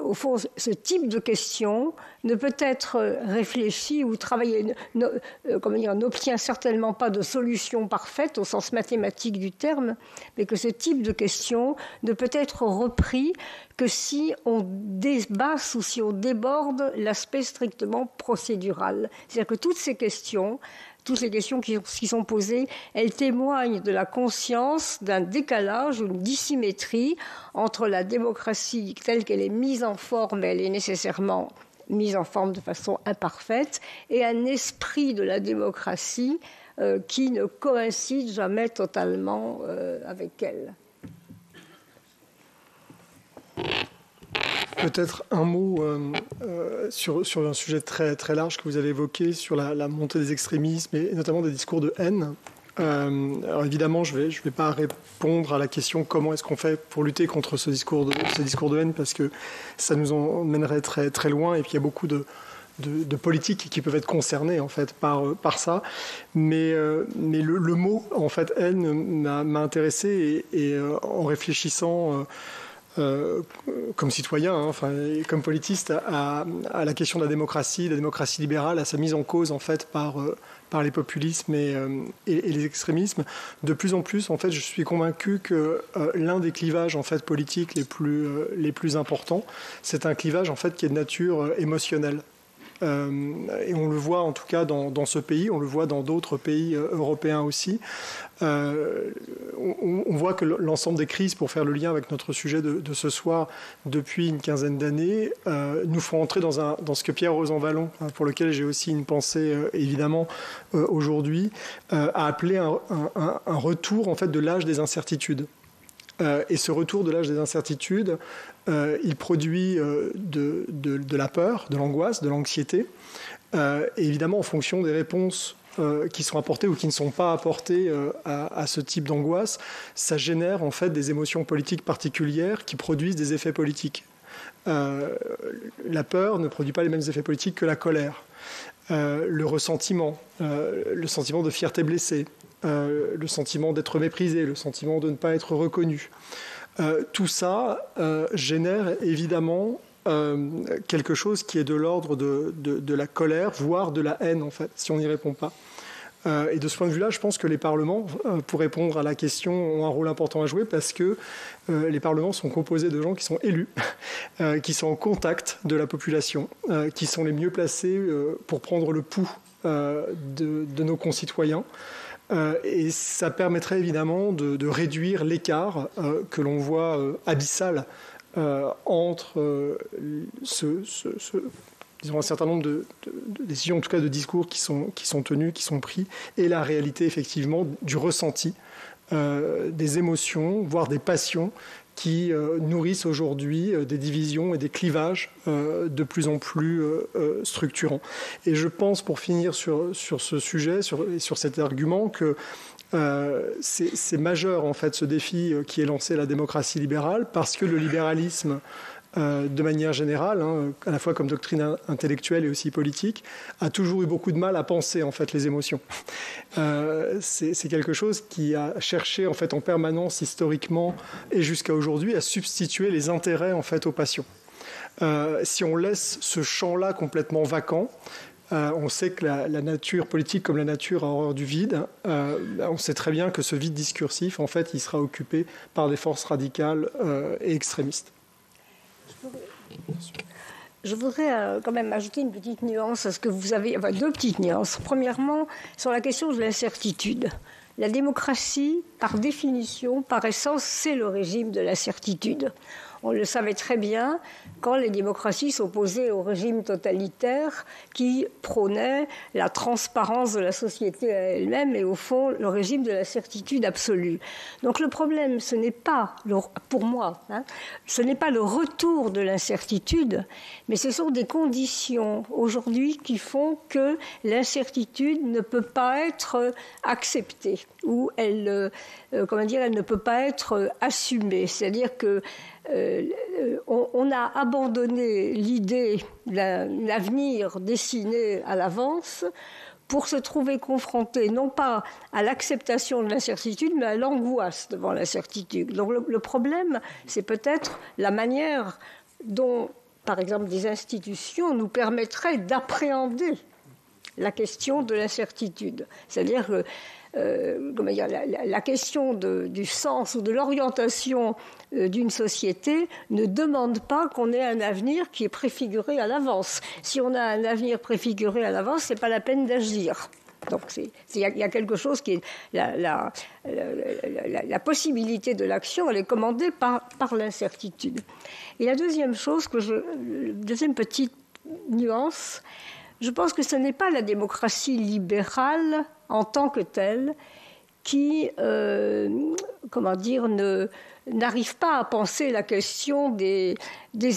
au fond, ce type de question ne peut être réfléchi ou travaillé, n'obtient certainement pas de solution parfaite au sens mathématique du terme, mais que ce type de question ne peut être repris que si on débasse ou si on déborde l'aspect strictement procédural. C'est-à-dire que toutes les questions qui sont posées, elles témoignent de la conscience d'un décalage ou d'une dissymétrie entre la démocratie telle qu'elle est mise en forme, elle est nécessairement mise en forme de façon imparfaite, et un esprit de la démocratie qui ne coïncide jamais totalement avec elle. Peut-être un mot sur un sujet très, très large que vous avez évoqué, sur la montée des extrémismes et notamment des discours de haine. Alors évidemment, je vais pas répondre à la question comment est-ce qu'on fait pour lutter contre ce discours de haine, parce que ça nous emmènerait très, très loin et puis il y a beaucoup de politiques qui peuvent être concernés en fait par ça, mais le mot en fait haine m'a intéressé et en réfléchissant comme citoyen, comme politiste, à la question de la démocratie libérale, à sa mise en cause en fait par les populismes et les extrémismes. De plus en plus, en fait, je suis convaincu que l'un des clivages en fait politiques les plus importants, c'est un clivage en fait qui est de nature émotionnelle. et on le voit en tout cas dans ce pays, on le voit dans d'autres pays européens aussi. On voit que l'ensemble des crises, pour faire le lien avec notre sujet de ce soir, depuis une quinzaine d'années, nous font entrer dans ce que Pierre Rosanvallon, pour lequel j'ai aussi une pensée évidemment aujourd'hui, a appelé un retour en fait de l'âge des incertitudes. Et ce retour de l'âge des incertitudes, il produit de la peur, de l'angoisse, de l'anxiété, et évidemment en fonction des réponses qui sont apportées ou qui ne sont pas apportées à ce type d'angoisse, ça génère en fait des émotions politiques particulières qui produisent des effets politiques. La peur ne produit pas les mêmes effets politiques que la colère. Le ressentiment, le sentiment de fierté blessée, le sentiment d'être méprisé, le sentiment de ne pas être reconnu. Tout ça génère évidemment quelque chose qui est de l'ordre de la colère, voire de la haine en fait, si on n'y répond pas. Et de ce point de vue-là, je pense que les parlements, pour répondre à la question, ont un rôle important à jouer parce que les parlements sont composés de gens qui sont élus, qui sont en contact de la population, qui sont les mieux placés pour prendre le pouls de nos concitoyens. Et ça permettrait évidemment de réduire l'écart que l'on voit abyssal entre disons un certain nombre de décisions, en tout cas de discours qui sont tenus, qui sont pris, et la réalité effectivement du ressenti, des émotions, voire des passions qui nourrissent aujourd'hui des divisions et des clivages de plus en plus structurants. Et je pense, pour finir sur ce sujet, sur cet argument, que c'est majeur en fait ce défi qui est lancé à la démocratie libérale, parce que le libéralisme, de manière générale, à la fois comme doctrine intellectuelle et aussi politique, a toujours eu beaucoup de mal à penser en fait les émotions. C'est quelque chose qui a cherché en fait en permanence historiquement et jusqu'à aujourd'hui à substituer les intérêts en fait aux passions. Si on laisse ce champ-là complètement vacant, on sait que la nature politique, comme la nature, a horreur du vide. On sait très bien que ce vide discursif, en fait, il sera occupé par des forces radicales et extrémistes. Je voudrais quand même ajouter une petite nuance à ce que vous avez, enfin deux petites nuances. Premièrement, sur la question de l'incertitude. La démocratie, par définition, par essence, c'est le régime de la certitude. On le savait très bien quand les démocraties s'opposaient au régime totalitaire qui prônait la transparence de la société à elle-même et au fond le régime de la certitude absolue. Donc le problème, ce n'est pas, pour moi, ce n'est pas le retour de l'incertitude, mais ce sont des conditions aujourd'hui qui font que l'incertitude ne peut pas être acceptée ou elle ne peut pas être assumée. C'est-à-dire que on a abandonné l'idée d'un avenir dessiné à l'avance pour se trouver confronté non pas à l'acceptation de l'incertitude, mais à l'angoisse devant l'incertitude. Donc le problème, c'est peut-être la manière dont, par exemple, des institutions nous permettraient d'appréhender la question de l'incertitude. C'est-à-dire que la question du sens ou de l'orientation d'une société ne demande pas qu'on ait un avenir qui est préfiguré à l'avance. Si on a un avenir préfiguré à l'avance, c'est pas la peine d'agir. Donc il y a quelque chose qui est la possibilité de l'action, elle est commandée par l'incertitude. Et la deuxième chose deuxième petite nuance, je pense que ce n'est pas la démocratie libérale en tant que telle qui, n'arrive pas à penser la question des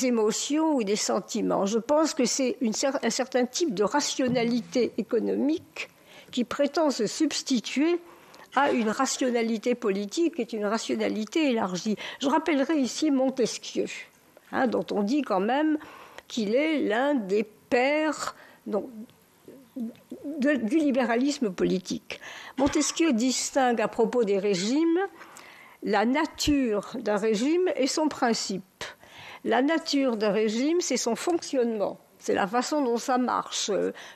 émotions ou des sentiments. Je pense que c'est un certain type de rationalité économique qui prétend se substituer à une rationalité politique qui est une rationalité élargie. Je rappellerai ici Montesquieu, dont on dit quand même qu'il est l'un des pères du libéralisme politique. Montesquieu distingue à propos des régimes la nature d'un régime et son principe. La nature d'un régime, c'est son fonctionnement, c'est la façon dont ça marche,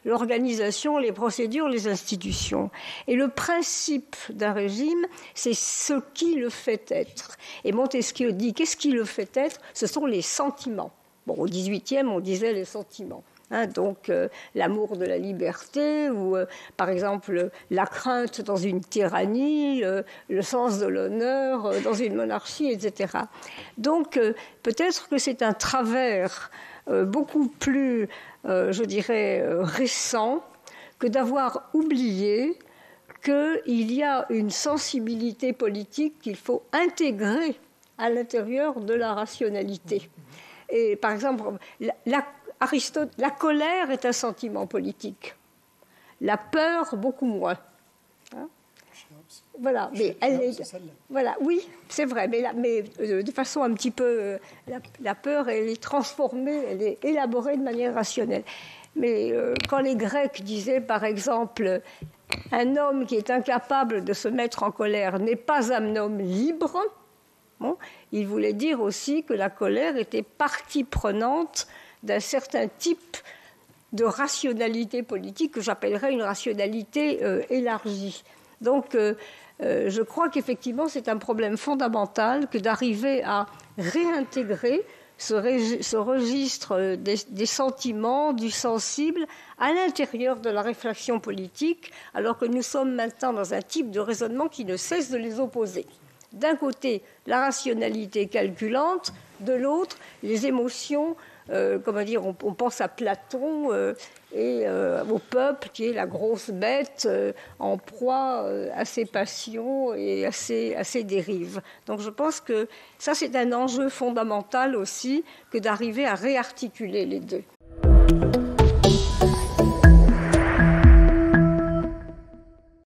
l'organisation, les procédures, les institutions. Et le principe d'un régime, c'est ce qui le fait être. Et Montesquieu dit, qu'est-ce qui le fait être ? Ce sont les sentiments. Bon, au XVIIIe, on disait les sentiments. Donc l'amour de la liberté ou par exemple la crainte dans une tyrannie, le sens de l'honneur dans une monarchie, etc. Donc peut-être que c'est un travers beaucoup plus, je dirais, récent que d'avoir oublié qu'il y a une sensibilité politique qu'il faut intégrer à l'intérieur de la rationalité. Et par exemple, Aristote, la colère est un sentiment politique. La peur, beaucoup moins. Voilà, mais voilà, oui, c'est vrai, mais de façon un petit peu, la peur, elle est transformée, elle est élaborée de manière rationnelle. Mais quand les Grecs disaient, par exemple, un homme qui est incapable de se mettre en colère n'est pas un homme libre, bon, ils voulaient dire aussi que la colère était partie prenante d'un certain type de rationalité politique que j'appellerais une rationalité élargie. Donc, je crois qu'effectivement, c'est un problème fondamental que d'arriver à réintégrer ce registre des sentiments, du sensible, à l'intérieur de la réflexion politique, alors que nous sommes maintenant dans un type de raisonnement qui ne cesse de les opposer. D'un côté, la rationalité calculante, de l'autre, les émotions, on pense à Platon et au peuple qui est la grosse bête en proie à ses passions et à ses dérives. Donc je pense que ça, c'est un enjeu fondamental aussi que d'arriver à réarticuler les deux.